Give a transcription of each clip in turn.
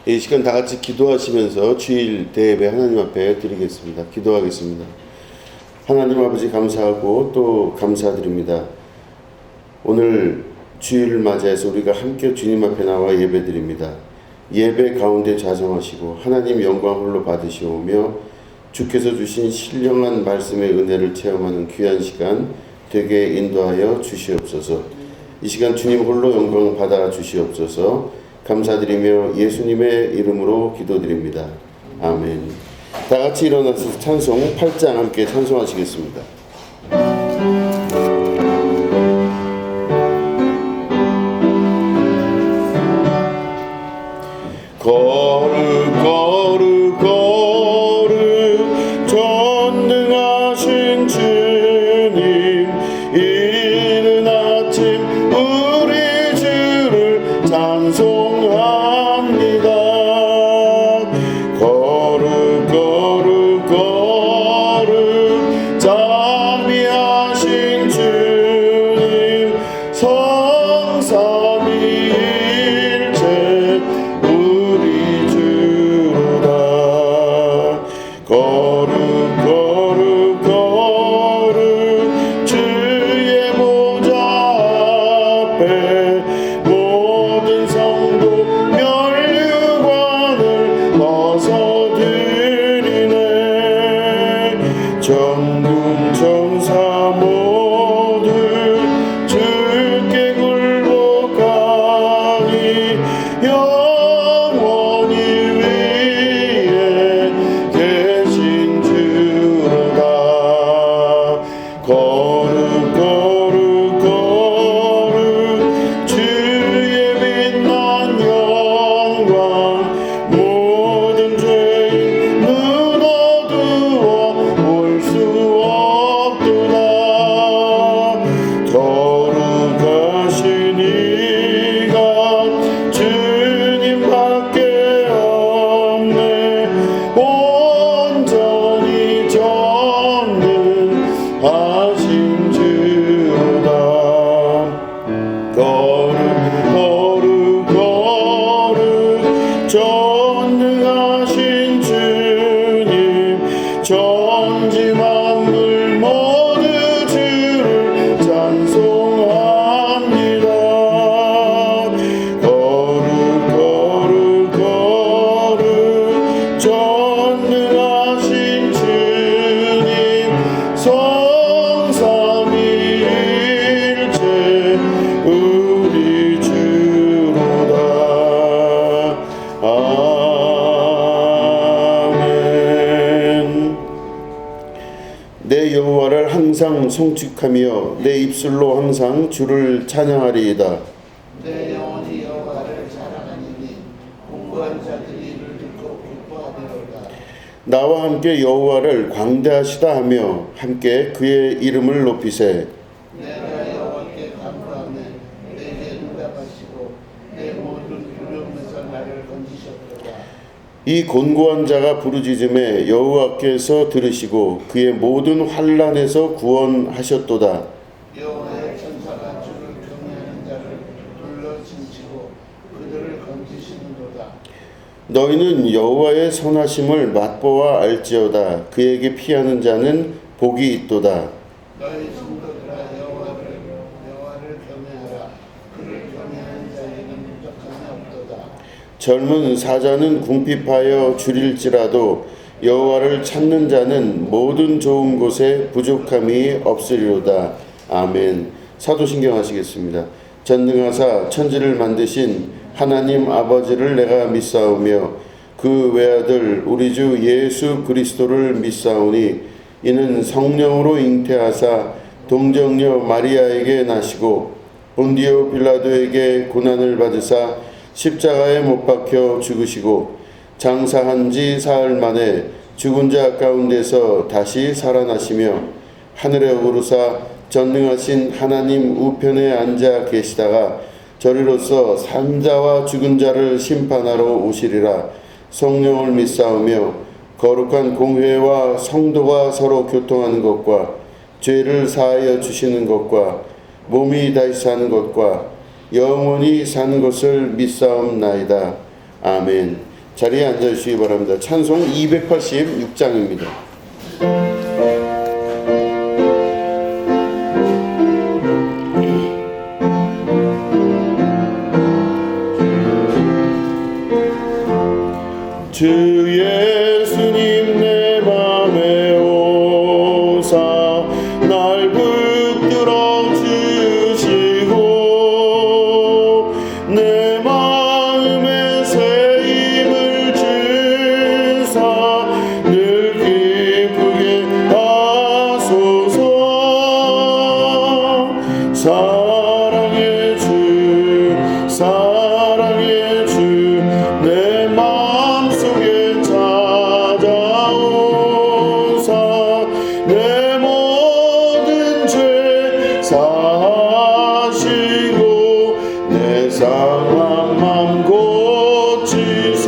이 시간 다 같이 기도하시면서 주일 대예배 하나님 앞에 드리겠습니다. 기도하겠습니다. 하나님 아버지 감사하고 또 감사드립니다. 오늘 주일을 맞이해서 우리가 함께 주님 앞에 나와 예배드립니다. 예배 가운데 좌정하시고 하나님 영광 홀로 받으시오며 주께서 주신 신령한 말씀의 은혜를 체험하는 귀한 시간 되게 인도하여 주시옵소서. 이 시간 주님 홀로 영광 받아 주시옵소서. 감사드리며 예수님의 이름으로 기도드립니다. 아멘. 다 같이 일어나서 찬송 8장 함께 찬송하시겠습니다. 거룩 거룩 거룩 전능하신 주님, 이른 아침 우리 주를 찬송합니다. 거룩 거룩 거룩 자비하신 주님, 성삼위일체 우리 주로다. 거룩 거룩 거룩 주의 보좌 앞에 모든 성도 면류관을 벗어드리네. 전군 천사 모두 주께 굴복하니 영원히 위에 계신 주로다. 거룩 거룩 거룩 주의 빛난 영광, 모든 죄인 눈 어두워 볼 수 없도다. 거룩하신 이가 주님밖에 없네. 온전히 전능하신 주로다. 거룩 거룩 거룩 전능하신 주님, 천지 만물 모두 주를 찬송합니다. 거룩 거룩 거룩 전능하신 주님, 성삼위일체 우리 주로다. 아멘. 내 여호와를 항상 송축하며 내 입술로 항상 주를 찬양하리이다. 내 영혼이 여호와를 자랑하니 공부한 자들이 이를 듣고 기뻐하리로다. 나와 함께 여호와를 광대하시다 하며 함께 그의 이름을 높이세. 내가 여호와께 간구하네. 내게 응답하시고 내 모든 두려움에서 나를 건지셨도다. 이 곤고한 자가 부르짖음에 여호와께서 들으시고 그의 모든 환난에서 구원하셨도다. 여호와의 천사가 주를 경외하는 자를 둘러 징치고 그들을 건지시는도다. 너희는 여호와의 선하심을 맛보아 알지어다. 그에게 피하는 자는 복이 있도다. 너희 성도들아 여호와를 경외하라. 그를 경외하는 자에게는 부족함이 없도다. 젊은 사자는 궁핍하여 줄일지라도 여호와를 찾는 자는 모든 좋은 곳에 부족함이 없으리로다. 아멘. 사도신경 하시겠습니다. 전능하사 천지를 만드신 하나님 아버지를 내가 믿사오며 그 외아들 우리 주 예수 그리스도를 믿사오니 이는 성령으로 잉태하사 동정녀 마리아에게 나시고 본디오 빌라도에게 고난을 받으사 십자가에 못 박혀 죽으시고 장사한 지 사흘 만에 죽은 자 가운데서 다시 살아나시며 하늘에 오르사 전능하신 하나님 우편에 앉아 계시다가 저리로서 산자와 죽은 자를 심판하러 오시리라. 성령을 믿사오며 거룩한 공회와 성도가 서로 교통하는 것과 죄를 사하여 주시는 것과 몸이 다시 사는 것과 영원히 사는 것을 믿사옵나이다. 아멘. 자리에 앉아주시기 바랍니다. 찬송 286장입니다. 주 예수님 내 맘에 오사 날 붙들어 주시고 내 마음에 새 힘을 주사 늘 기쁘게 하소서. 사랑의 주 사랑의 주 내 마음속에 찾아오사 내 모든 죄 사하시고 내 상한 맘 고치소서.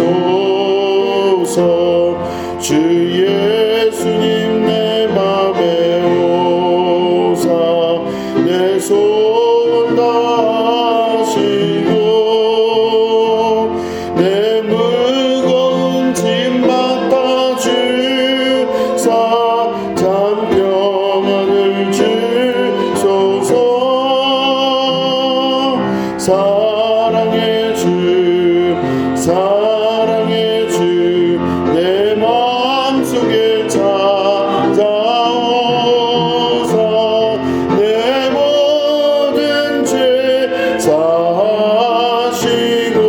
주 예수님 내 맘에 오사 내 소원 다하시고 내 무거운 짐 맡아 주사 참 평안을 주소서. 사랑의 주 사랑의 주 내 마음속에 찾아오사 내 모든 죄 사하시고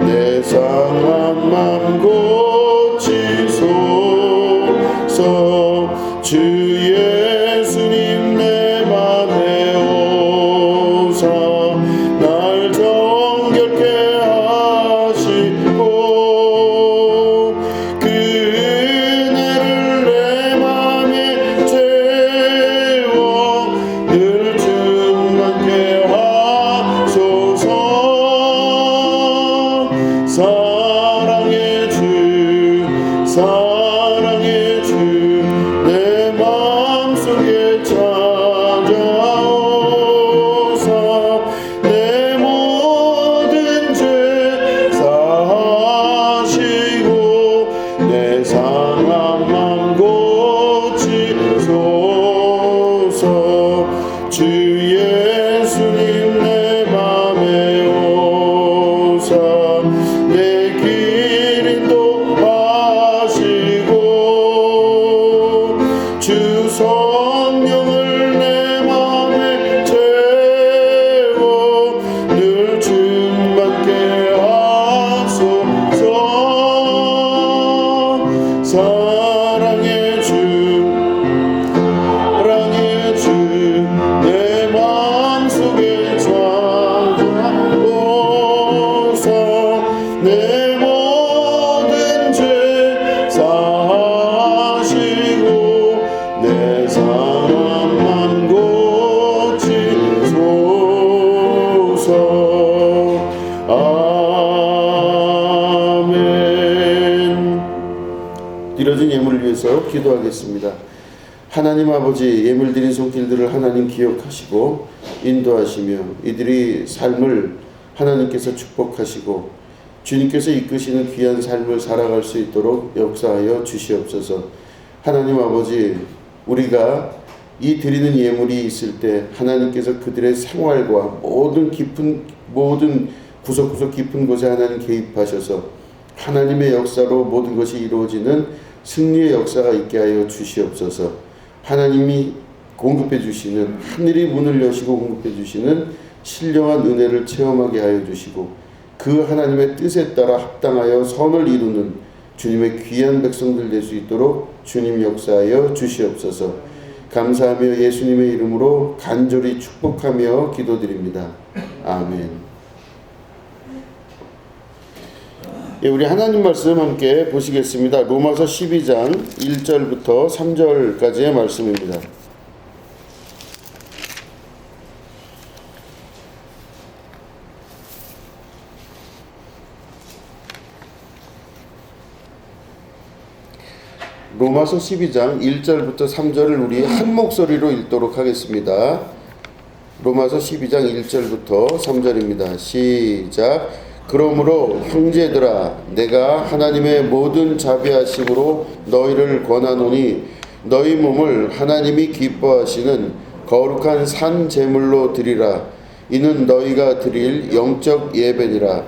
내 상한 맘 고치소서. 주 예수님 내 맘에 오사 날 정결케 하시고 그 은혜를 내 맘에 채워 늘 충만케 하소서. 사랑의 주 사랑의 주 내 마음속에 찾아오사 내 모든 죄 사하시고 내 상한 맘 고치소서. 주 예수님 내 맘에 오사 내 길 인도하시고 주 성령을 내 맘에 채워 늘 충만케 하소서. 사랑의 주 사랑의 주 내 마음속에 찾아오사 내 모든 죄 사하시고 내 상한 맘 고치소서. 아멘. 드려진 예물을 위해서 기도하겠습니다. 하나님 아버지, 예물 드린 손길들을 하나님 기억하시고 인도하시며 이들이 삶을 하나님께서 축복하시고 주님께서 이끄시는 귀한 삶을 살아갈 수 있도록 역사하여 주시옵소서. 하나님 아버지, 우리가 이 드리는 예물이 있을 때 하나님께서 그들의 생활과 모든 구석구석 깊은 곳에 하나님 개입하셔서 하나님의 역사로 모든 것이 이루어지는 승리의 역사가 있게 하여 주시옵소서. 하나님이 공급해 주시는, 하늘이 문을 여시고 공급해 주시는 신령한 은혜를 체험하게 하여 주시고 그 하나님의 뜻에 따라 합당하여 선을 이루는 주님의 귀한 백성들 될 수 있도록 주님 역사하여 주시옵소서. 감사하며 예수님의 이름으로 간절히 축복하며 기도드립니다. 아멘. 예, 우리 하나님 말씀 함께 보시겠습니다. 로마서 12장 1절부터 3절까지의 말씀입니다. 로마서 12장 1절부터 3절을 우리 한 목소리로 읽도록 하겠습니다. 로마서 12장 1절부터 3절입니다. 시작. 그러므로 형제들아 내가 하나님의 모든 자비하심으로 너희를 권하노니 너희 몸을 하나님이 기뻐하시는 거룩한 산 제물로 드리라. 이는 너희가 드릴 영적 예배니라.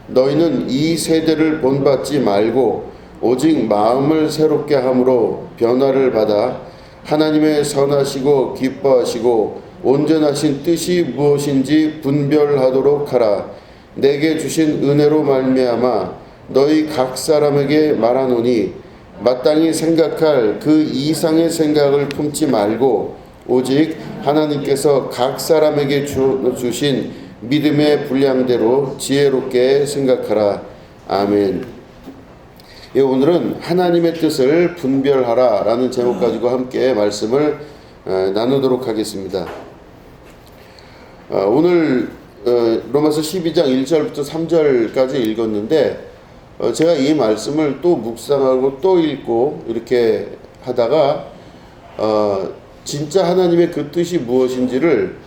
너희는 이 세대를 본받지 말고 오직 마음을 새롭게 함으로 변화를 받아 하나님의 선하시고 기뻐하시고 온전하신 뜻이 무엇인지 분별하도록 하라. 내게 주신 은혜로 말미암아 너희 각 사람에게 말하노니 마땅히 생각할 그 이상의 생각을 품지 말고 오직 하나님께서 각 사람에게 주신 믿음의 분량대로 지혜롭게 생각하라. 아멘. 예, 오늘은 하나님의 뜻을 분별하라 라는 제목 가지고 함께 말씀을 나누도록 하겠습니다. 오늘 로마서 12장 1절부터 3절까지 읽었는데 제가 이 말씀을 또 묵상하고 또 읽고 이렇게 하다가 진짜 하나님의 그 뜻이 무엇인지를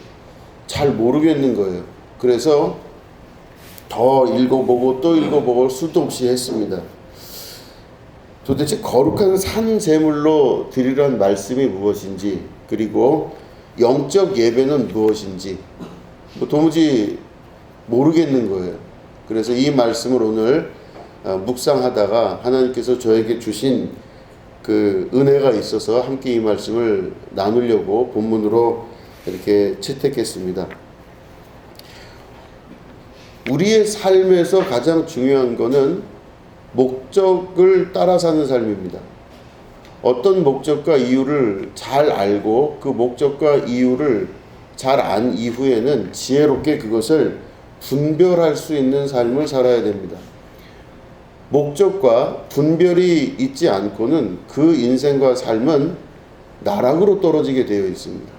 잘 모르겠는 거예요. 그래서 더 읽어보고 또 읽어보고 수도 없이 했습니다. 도대체 거룩한 산 제물로 드리란 말씀이 무엇인지, 그리고 영적 예배는 무엇인지 도무지 모르겠는 거예요. 그래서 이 말씀을 오늘 묵상하다가 하나님께서 저에게 주신 그 은혜가 있어서 함께 이 말씀을 나누려고 본문으로 이렇게 채택했습니다. 우리의 삶에서 가장 중요한 것은 목적을 따라 사는 삶입니다. 어떤 목적과 이유를 잘 알고 그 목적과 이유를 잘 안 이후에는 지혜롭게 그것을 분별할 수 있는 삶을 살아야 됩니다. 목적과 분별이 있지 않고는 그 인생과 삶은 나락으로 떨어지게 되어 있습니다.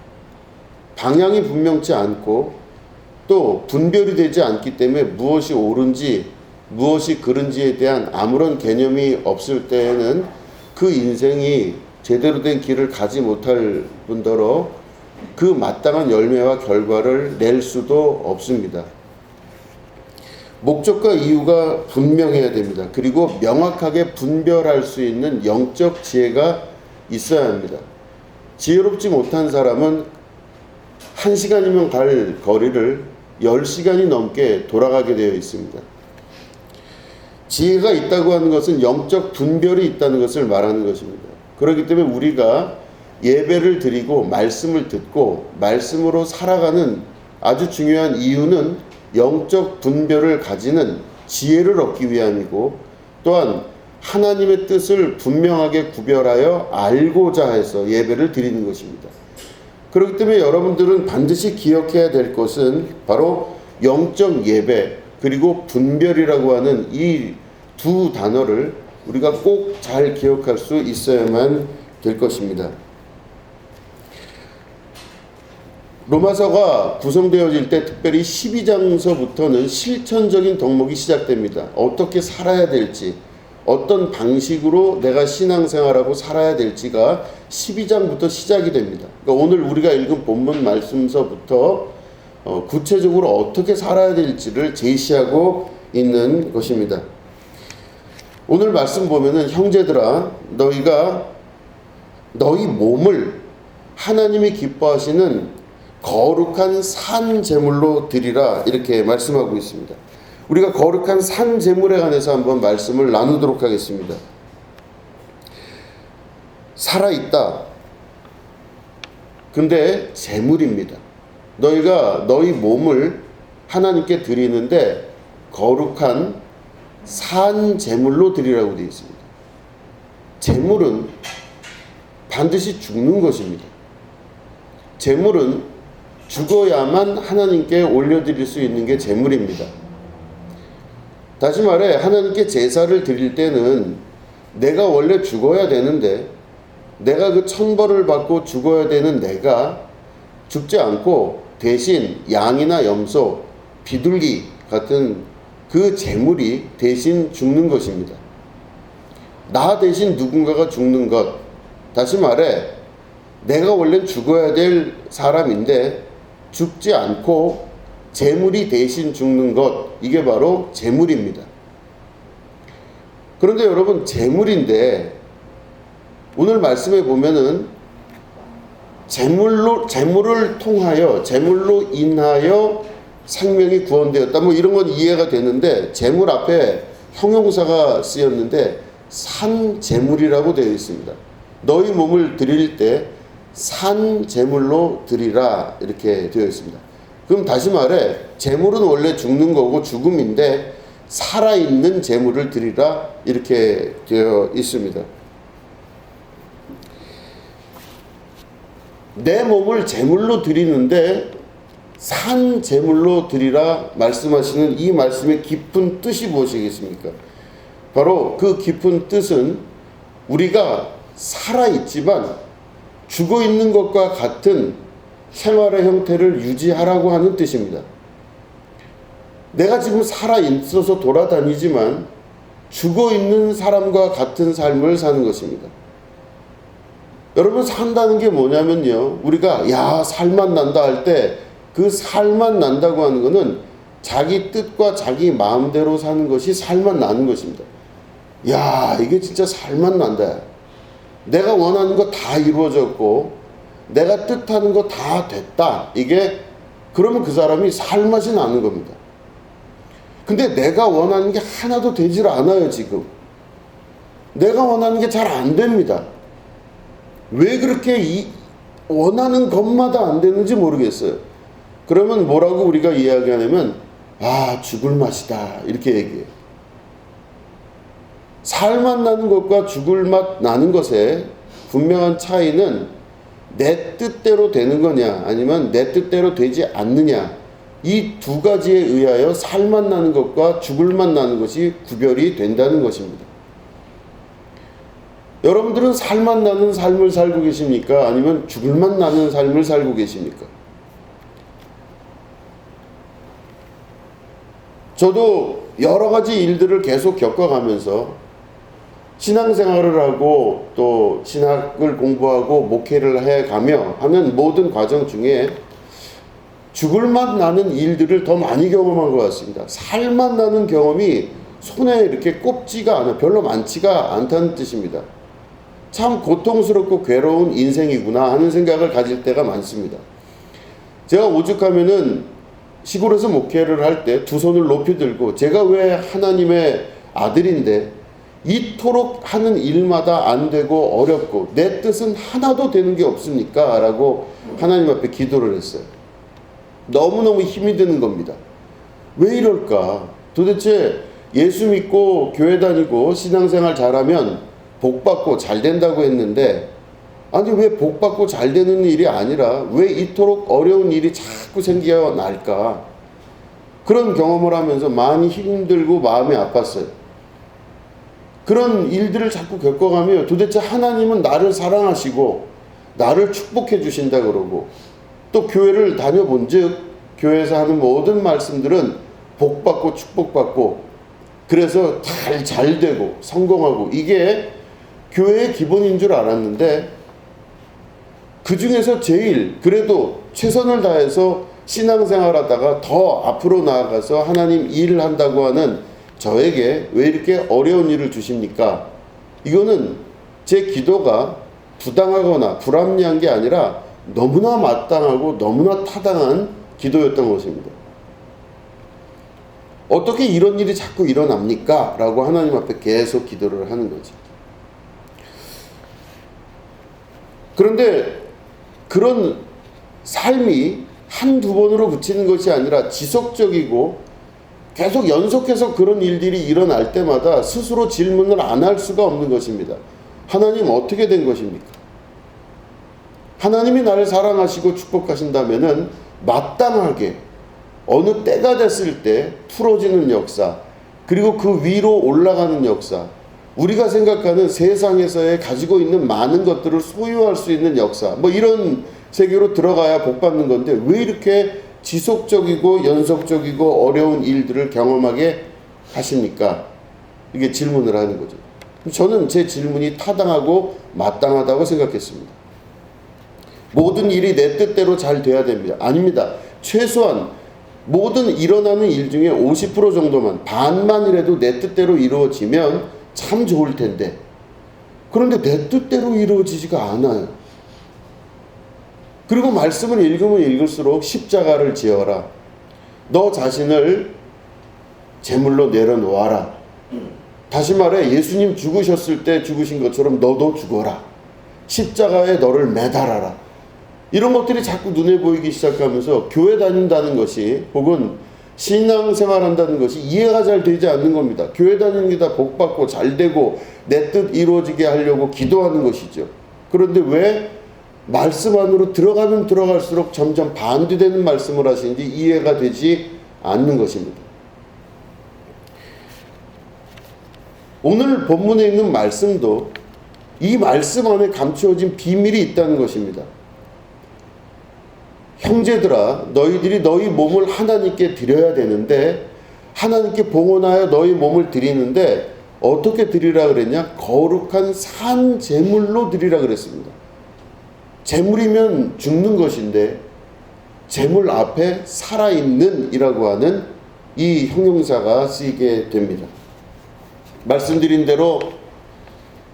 방향이 분명치 않고 또 분별이 되지 않기 때문에 무엇이 옳은지 무엇이 그른지에 대한 아무런 개념이 없을 때에는 그 인생이 제대로 된 길을 가지 못할 뿐더러 그 마땅한 열매와 결과를 낼 수도 없습니다. 목적과 이유가 분명해야 됩니다. 그리고 명확하게 분별할 수 있는 영적 지혜가 있어야 합니다. 지혜롭지 못한 사람은 1시간이면 갈 거리를 10시간이 넘게 돌아가게 되어 있습니다. 지혜가 있다고 하는 것은 영적 분별이 있다는 것을 말하는 것입니다. 그렇기 때문에 우리가 예배를 드리고 말씀을 듣고 말씀으로 살아가는 아주 중요한 이유는 영적 분별을 가지는 지혜를 얻기 위함이고, 또한 하나님의 뜻을 분명하게 구별하여 알고자 해서 예배를 드리는 것입니다. 그렇기 때문에 여러분들은 반드시 기억해야 될 것은 바로 영적 예배 그리고 분별이라고 하는 이 두 단어를 우리가 꼭 잘 기억할 수 있어야만 될 것입니다. 로마서가 구성되어질 때 특별히 12장서부터는 실천적인 덕목이 시작됩니다. 어떻게 살아야 될지, 어떤 방식으로 내가 신앙생활하고 살아야 될지가 12장부터 시작이 됩니다. 그러니까 오늘 우리가 읽은 본문 말씀서부터 구체적으로 어떻게 살아야 될지를 제시하고 있는 것입니다. 오늘 말씀 보면은 형제들아 너희가 너희 몸을 하나님이 기뻐하시는 거룩한 산 제물로 드리라 이렇게 말씀하고 있습니다. 우리가 거룩한 산 제물에 관해서 한번 말씀을 나누도록 하겠습니다. 살아있다. 근데 제물입니다. 너희가 너희 몸을 하나님께 드리는데 거룩한 산 제물로 드리라고 되어 있습니다. 제물은 반드시 죽는 것입니다. 제물은 죽어야만 하나님께 올려드릴 수 있는 게 제물입니다. 다시 말해 하나님께 제사를 드릴 때는 내가 원래 죽어야 되는데, 내가 그 천벌을 받고 죽어야 되는 내가 죽지 않고 대신 양이나 염소, 비둘기 같은 그 제물이 대신 죽는 것입니다. 나 대신 누군가가 죽는 것. 다시 말해 내가 원래 죽어야 될 사람인데 죽지 않고 재물이 대신 죽는 것, 이게 바로 재물입니다. 그런데 여러분, 재물인데 오늘 말씀에 보면은 재물을 통하여, 재물로 인하여 생명이 구원되었다, 뭐 이런 건 이해가 되는데, 재물 앞에 형용사가 쓰였는데 산 재물이라고 되어 있습니다. 너희 몸을 드릴 때 산 재물로 드리라, 이렇게 되어 있습니다. 그럼 다시 말해, 재물은 원래 죽는 거고 죽음인데 살아있는 재물을 드리라, 이렇게 되어 있습니다. 내 몸을 제물로 드리는데 산 제물로 드리라 말씀하시는 이 말씀의 깊은 뜻이 무엇이겠습니까? 바로 그 깊은 뜻은 우리가 살아있지만 죽어있는 것과 같은 생활의 형태를 유지하라고 하는 뜻입니다. 내가 지금 살아있어서 돌아다니지만 죽어있는 사람과 같은 삶을 사는 것입니다. 여러분, 산다는 게 뭐냐면요, 우리가 야 살만 난다 할 때 그 살만 난다고 하는 것은 자기 뜻과 자기 마음대로 사는 것이 살만 나는 것입니다. 야, 이게 진짜 살만 난다, 내가 원하는 거 다 이루어졌고 내가 뜻하는 거 다 됐다, 이게 그러면 그 사람이 살맛이 나는 겁니다. 근데 내가 원하는 게 하나도 되질 않아요. 지금 내가 원하는 게 잘 안 됩니다. 왜 그렇게 원하는 것마다 안 되는지 모르겠어요. 그러면 뭐라고 우리가 이야기하냐면, 아, 죽을 맛이다, 이렇게 얘기해요. 살맛 나는 것과 죽을 맛 나는 것의 분명한 차이는 내 뜻대로 되는 거냐 아니면 내 뜻대로 되지 않느냐, 이 두 가지에 의하여 살맛 나는 것과 죽을 맛 나는 것이 구별이 된다는 것입니다. 여러분들은 살맛 나는 삶을 살고 계십니까? 아니면 죽을 맛 나는 삶을 살고 계십니까? 저도 여러 가지 일들을 계속 겪어가면서 신앙생활을 하고 또 신학을 공부하고 목회를 해가며 하는 모든 과정 중에 죽을 맛 나는 일들을 더 많이 경험한 것 같습니다. 살맛 나는 경험이 손에 이렇게 꼽지가 않아, 별로 많지가 않다는 뜻입니다. 참 고통스럽고 괴로운 인생이구나 하는 생각을 가질 때가 많습니다. 제가 오죽하면은 시골에서 목회를 할 때 두 손을 높이 들고, 제가 왜 하나님의 아들인데 이토록 하는 일마다 안 되고 어렵고 내 뜻은 하나도 되는 게 없습니까? 라고 하나님 앞에 기도를 했어요. 너무너무 힘이 드는 겁니다. 왜 이럴까? 도대체 예수 믿고 교회 다니고 신앙생활 잘하면 복받고 잘 된다고 했는데, 아니 왜 복받고 잘 되는 일이 아니라 왜 이토록 어려운 일이 자꾸 생겨날까? 그런 경험을 하면서 많이 힘들고 마음이 아팠어요. 그런 일들을 자꾸 겪어가며 도대체 하나님은 나를 사랑하시고 나를 축복해 주신다 그러고, 또 교회를 다녀본 즉 교회에서 하는 모든 말씀들은 복받고 축복받고 그래서 잘 되고 성공하고 이게 교회의 기본인 줄 알았는데, 그 중에서 제일 그래도 최선을 다해서 신앙생활 하다가 더 앞으로 나아가서 하나님 일을 한다고 하는 저에게 왜 이렇게 어려운 일을 주십니까? 이거는 제 기도가 부당하거나 불합리한 게 아니라 너무나 마땅하고 너무나 타당한 기도였던 것입니다. 어떻게 이런 일이 자꾸 일어납니까? 라고 하나님 앞에 계속 기도를 하는 거지. 그런데 그런 삶이 한두 번으로 그치는 것이 아니라 지속적이고 계속 연속해서 그런 일들이 일어날 때마다 스스로 질문을 안 할 수가 없는 것입니다. 하나님 어떻게 된 것입니까? 하나님이 나를 사랑하시고 축복하신다면은 마땅하게 어느 때가 됐을 때 풀어지는 역사, 그리고 그 위로 올라가는 역사, 우리가 생각하는 세상에서의 가지고 있는 많은 것들을 소유할 수 있는 역사, 뭐 이런 세계로 들어가야 복받는 건데 왜 이렇게 지속적이고 연속적이고 어려운 일들을 경험하게 하십니까? 이게 질문을 하는 거죠. 저는 제 질문이 타당하고 마땅하다고 생각했습니다. 모든 일이 내 뜻대로 잘 돼야 됩니다. 아닙니다. 최소한 모든 일어나는 일 중에 50% 정도만, 반만이라도 내 뜻대로 이루어지면 참 좋을 텐데, 그런데 내 뜻대로 이루어지지가 않아요. 그리고 말씀을 읽으면 읽을수록 십자가를 지어라, 너 자신을 제물로 내려놓아라, 다시 말해 예수님 죽으셨을 때 죽으신 것처럼 너도 죽어라, 십자가에 너를 매달아라, 이런 것들이 자꾸 눈에 보이기 시작하면서 교회 다닌다는 것이, 혹은 신앙생활한다는 것이 이해가 잘 되지 않는 겁니다. 교회 다니는 게 다 복받고 잘되고 내 뜻 이루어지게 하려고 기도하는 것이죠. 그런데 왜 말씀 안으로 들어가면 들어갈수록 점점 반대되는 말씀을 하시는지 이해가 되지 않는 것입니다. 오늘 본문에 있는 말씀도 이 말씀 안에 감추어진 비밀이 있다는 것입니다. 형제들아, 너희들이 너희 몸을 하나님께 드려야 되는데, 하나님께 봉헌하여 너희 몸을 드리는데 어떻게 드리라 그랬냐? 거룩한 산 제물로 드리라 그랬습니다. 제물이면 죽는 것인데 제물 앞에 살아있는 이라고 하는 이 형용사가 쓰이게 됩니다. 말씀드린 대로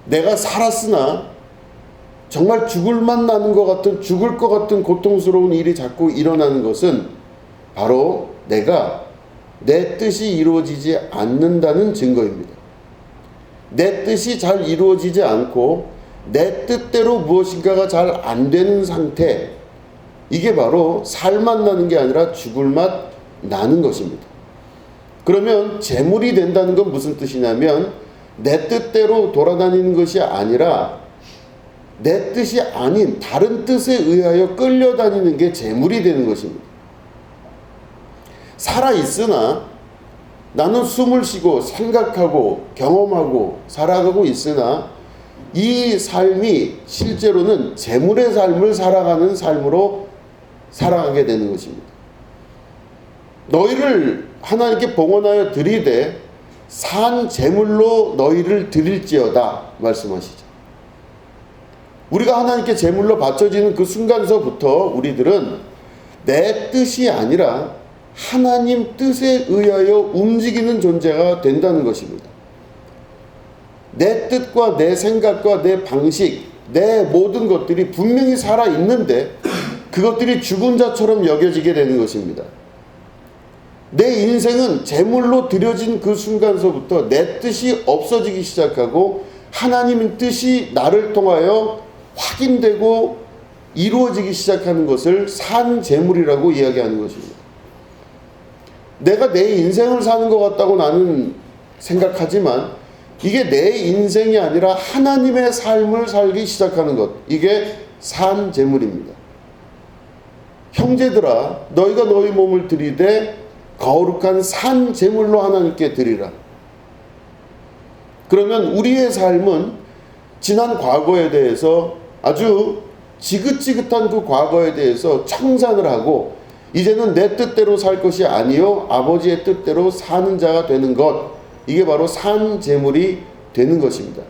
내가 살았으나 정말 죽을 맛 나는 것 같은, 죽을 것 같은 고통스러운 일이 자꾸 일어나는 것은 바로 내가 내 뜻이 이루어지지 않는다는 증거입니다. 내 뜻이 잘 이루어지지 않고 내 뜻대로 무엇인가가 잘 안 되는 상태, 이게 바로 살맛 나는 게 아니라 죽을 맛 나는 것입니다. 그러면 재물이 된다는 건 무슨 뜻이냐면, 내 뜻대로 돌아다니는 것이 아니라 내 뜻이 아닌 다른 뜻에 의하여 끌려다니는 게 재물이 되는 것입니다. 살아있으나, 나는 숨을 쉬고 생각하고 경험하고 살아가고 있으나 이 삶이 실제로는 재물의 삶을 살아가는 삶으로 살아가게 되는 것입니다. 너희를 하나님께 봉헌하여 드리되 산 제물로 너희를 드릴지어다 말씀하시죠. 우리가 하나님께 제물로 바쳐지는 그 순간서부터 우리들은 내 뜻이 아니라 하나님 뜻에 의하여 움직이는 존재가 된다는 것입니다. 내 뜻과 내 생각과 내 방식, 내 모든 것들이 분명히 살아있는데 그것들이 죽은 자처럼 여겨지게 되는 것입니다. 내 인생은 제물로 드려진 그 순간서부터 내 뜻이 없어지기 시작하고 하나님의 뜻이 나를 통하여 확인되고 이루어지기 시작하는 것을 산 제물이라고 이야기하는 것입니다. 내가 내 인생을 사는 것 같다고 나는 생각하지만 이게 내 인생이 아니라 하나님의 삶을 살기 시작하는 것, 이게 산 제물입니다. 형제들아, 너희가 너희 몸을 드리되 거룩한 산 제물로 하나님께 드리라. 그러면 우리의 삶은 지난 과거에 대해서 아주 지긋지긋한 그 과거에 대해서 청산을 하고 이제는 내 뜻대로 살 것이 아니요 아버지의 뜻대로 사는 자가 되는 것, 이게 바로 산 제물이 되는 것입니다.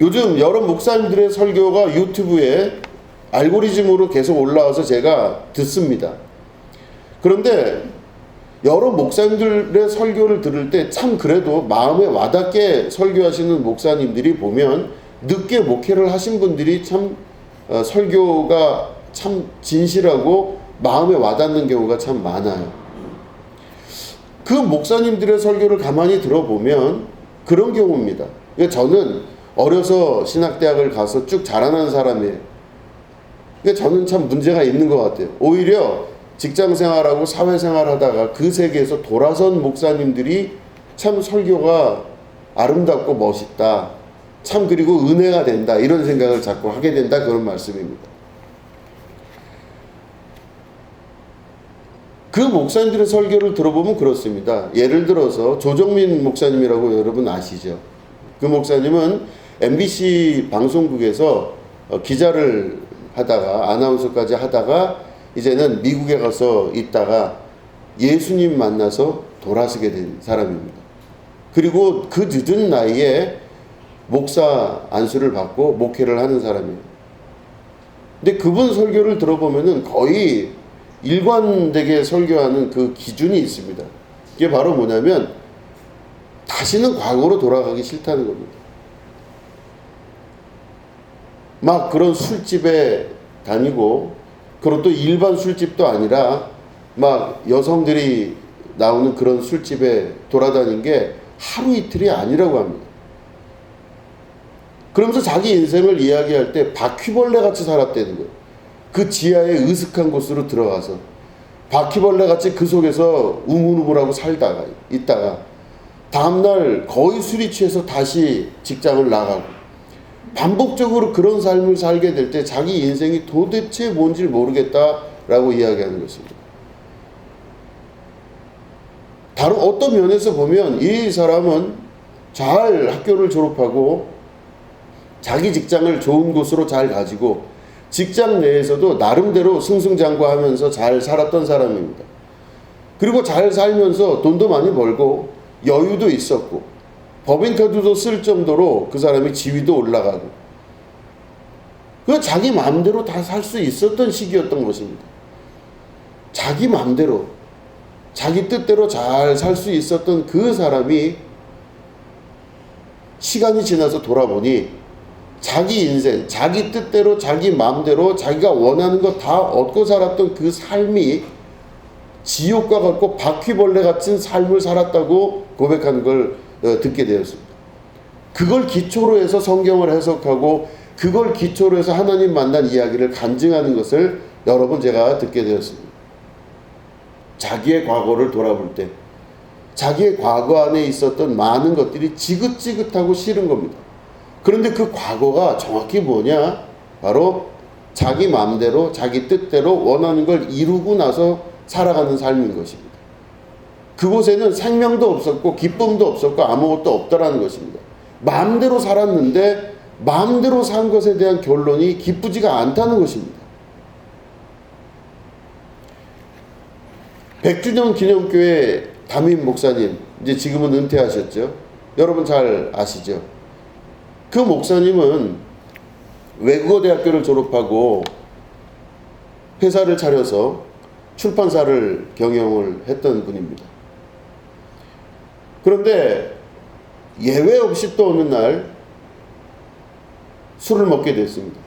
요즘 여러 목사님들의 설교가 유튜브에 알고리즘으로 계속 올라와서 제가 듣습니다. 그런데 여러 목사님들의 설교를 들을 때 참 그래도 마음에 와닿게 설교하시는 목사님들이 보면 늦게 목회를 하신 분들이 참 설교가 참 진실하고 마음에 와닿는 경우가 참 많아요. 그 목사님들의 설교를 가만히 들어보면 그런 경우입니다. 저는 어려서 신학대학을 가서 쭉 자라난 사람이에요. 저는 참 문제가 있는 것 같아요. 오히려 직장생활하고 사회생활 하다가 그 세계에서 돌아선 목사님들이 참 설교가 아름답고 멋있다, 참 그리고 은혜가 된다, 이런 생각을 자꾸 하게 된다, 그런 말씀입니다. 그 목사님들의 설교를 들어보면 그렇습니다. 예를 들어서 조정민 목사님이라고 여러분 아시죠? 그 목사님은 MBC 방송국에서 기자를 하다가 아나운서까지 하다가 이제는 미국에 가서 있다가 예수님 만나서 돌아서게 된 사람입니다. 그리고 그 늦은 나이에 목사 안수를 받고 목회를 하는 사람이에요. 근데 그분 설교를 들어보면은 거의 일관되게 설교하는 그 기준이 있습니다. 이게 바로 뭐냐면 다시는 과거로 돌아가기 싫다는 겁니다. 막 그런 술집에 다니고, 그리고 또 일반 술집도 아니라 막 여성들이 나오는 그런 술집에 돌아다닌 게 하루 이틀이 아니라고 합니다. 그러면서 자기 인생을 이야기할 때 바퀴벌레 같이 살았다는 거예요. 그 지하의 으슥한 곳으로 들어가서 바퀴벌레 같이 그 속에서 우물우물하고 살다가 있다가 다음날 거의 술이 취해서 다시 직장을 나가고 반복적으로 그런 삶을 살게 될 때 자기 인생이 도대체 뭔지 모르겠다라고 이야기하는 것입니다. 다른 어떤 면에서 보면 이 사람은 잘 학교를 졸업하고 자기 직장을 좋은 곳으로 잘 가지고 직장 내에서도 나름대로 승승장구하면서 잘 살았던 사람입니다. 그리고 잘 살면서 돈도 많이 벌고 여유도 있었고 법인카드도 쓸 정도로 그 사람이 지위도 올라가고 그 자기 마음대로 다 살 수 있었던 시기였던 것입니다. 자기 마음대로 자기 뜻대로 잘 살 수 있었던 그 사람이 시간이 지나서 돌아보니 자기 인생, 자기 뜻대로 자기 마음대로 자기가 원하는 거 다 얻고 살았던 그 삶이 지옥과 같고 바퀴벌레 같은 삶을 살았다고 고백하는 걸 듣게 되었습니다. 그걸 기초로 해서 성경을 해석하고 그걸 기초로 해서 하나님 만난 이야기를 간증하는 것을 여러 번 제가 듣게 되었습니다. 자기의 과거를 돌아볼 때 자기의 과거 안에 있었던 많은 것들이 지긋지긋하고 싫은 겁니다. 그런데 그 과거가 정확히 뭐냐? 바로 자기 마음대로 자기 뜻대로 원하는 걸 이루고 나서 살아가는 삶인 것입니다. 그곳에는 생명도 없었고 기쁨도 없었고 아무것도 없더라는 것입니다. 마음대로 살았는데 마음대로 산 것에 대한 결론이 기쁘지가 않다는 것입니다. 백주년 기념교회 담임 목사님, 이제 지금은 은퇴하셨죠. 여러분 잘 아시죠? 그 목사님은 외국어 대학교를 졸업하고 회사를 차려서 출판사를 경영을 했던 분입니다. 그런데 예외 없이 또 어느 날 술을 먹게 됐습니다.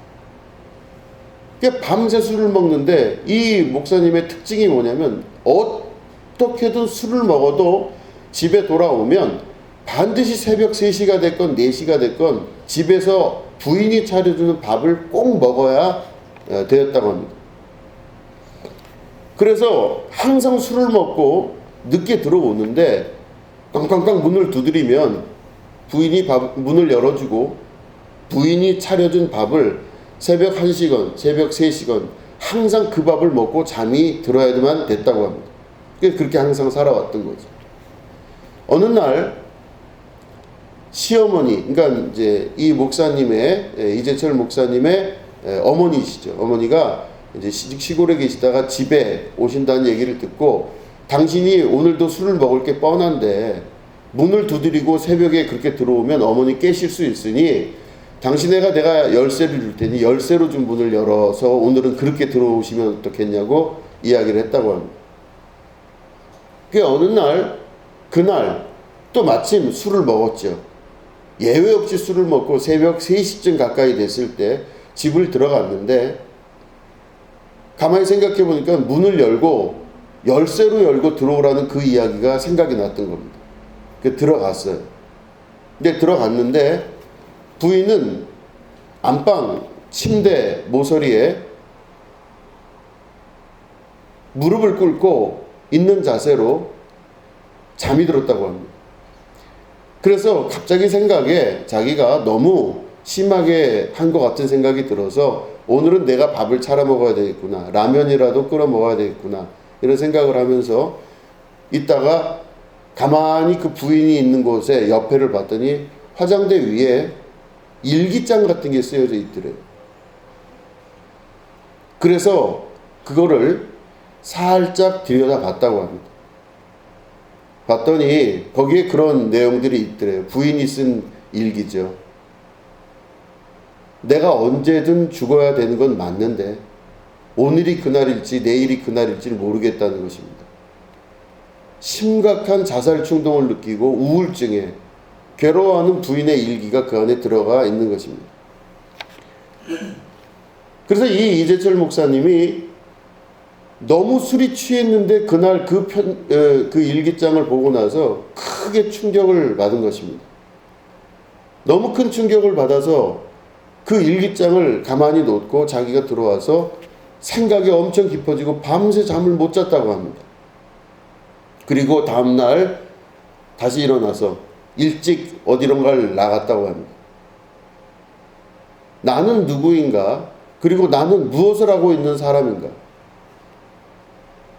밤새 술을 먹는데 이 목사님의 특징이 뭐냐면 어떻게든 술을 먹어도 집에 돌아오면 반드시 새벽 3시가 됐건 4시가 됐건 집에서 부인이 차려주는 밥을 꼭 먹어야 되었다고 합니다. 그래서 항상 술을 먹고 늦게 들어오는데 깡깡깡 문을 두드리면 부인이 문을 열어주고 부인이 차려준 밥을 새벽 1시건 새벽 3시건 항상 그 밥을 먹고 잠이 들어야만 됐다고 합니다. 그렇게 항상 살아왔던 거죠. 어느 날 시어머니, 그러니까 이제 이 목사님의 이재철 목사님의 어머니시죠. 어머니가 이제 시골에 계시다가 집에 오신다는 얘기를 듣고 당신이 오늘도 술을 먹을 게 뻔한데 문을 두드리고 새벽에 그렇게 들어오면 어머니 깨실 수 있으니 당신애가 내가 열쇠를 줄 테니 열쇠로 좀 문을 열어서 오늘은 그렇게 들어오시면 어떻겠냐고 이야기를 했다고 합니다. 그 어느 날 그날 또 마침 술을 먹었죠. 예외 없이 술을 먹고 새벽 3시쯤 가까이 됐을 때 집을 들어갔는데 가만히 생각해 보니까 문을 열고 열쇠로 열고 들어오라는 그 이야기가 생각이 났던 겁니다. 들어갔어요. 근데 들어갔는데 부인은 안방 침대 모서리에 무릎을 꿇고 있는 자세로 잠이 들었다고 합니다. 그래서 갑자기 생각에 자기가 너무 심하게 한 것 같은 생각이 들어서 오늘은 내가 밥을 차려 먹어야 되겠구나. 라면이라도 끓여 먹어야 되겠구나. 이런 생각을 하면서 있다가 가만히 그 부인이 있는 곳에 옆에를 봤더니 화장대 위에 일기장 같은 게 쓰여져 있더래요. 그래서 그거를 살짝 들여다봤다고 합니다. 봤더니 거기에 그런 내용들이 있더래요. 부인이 쓴 일기죠. 내가 언제든 죽어야 되는 건 맞는데 오늘이 그날일지 내일이 그날일지 모르겠다는 것입니다. 심각한 자살 충동을 느끼고 우울증에 괴로워하는 부인의 일기가 그 안에 들어가 있는 것입니다. 그래서 이 이재철 목사님이 너무 술이 취했는데 그날 그 일기장을 보고 나서 크게 충격을 받은 것입니다. 너무 큰 충격을 받아서 그 일기장을 가만히 놓고 자기가 들어와서 생각이 엄청 깊어지고 밤새 잠을 못 잤다고 합니다. 그리고 다음날 다시 일어나서 일찍 어디론가를 나갔다고 합니다. 나는 누구인가? 그리고 나는 무엇을 하고 있는 사람인가?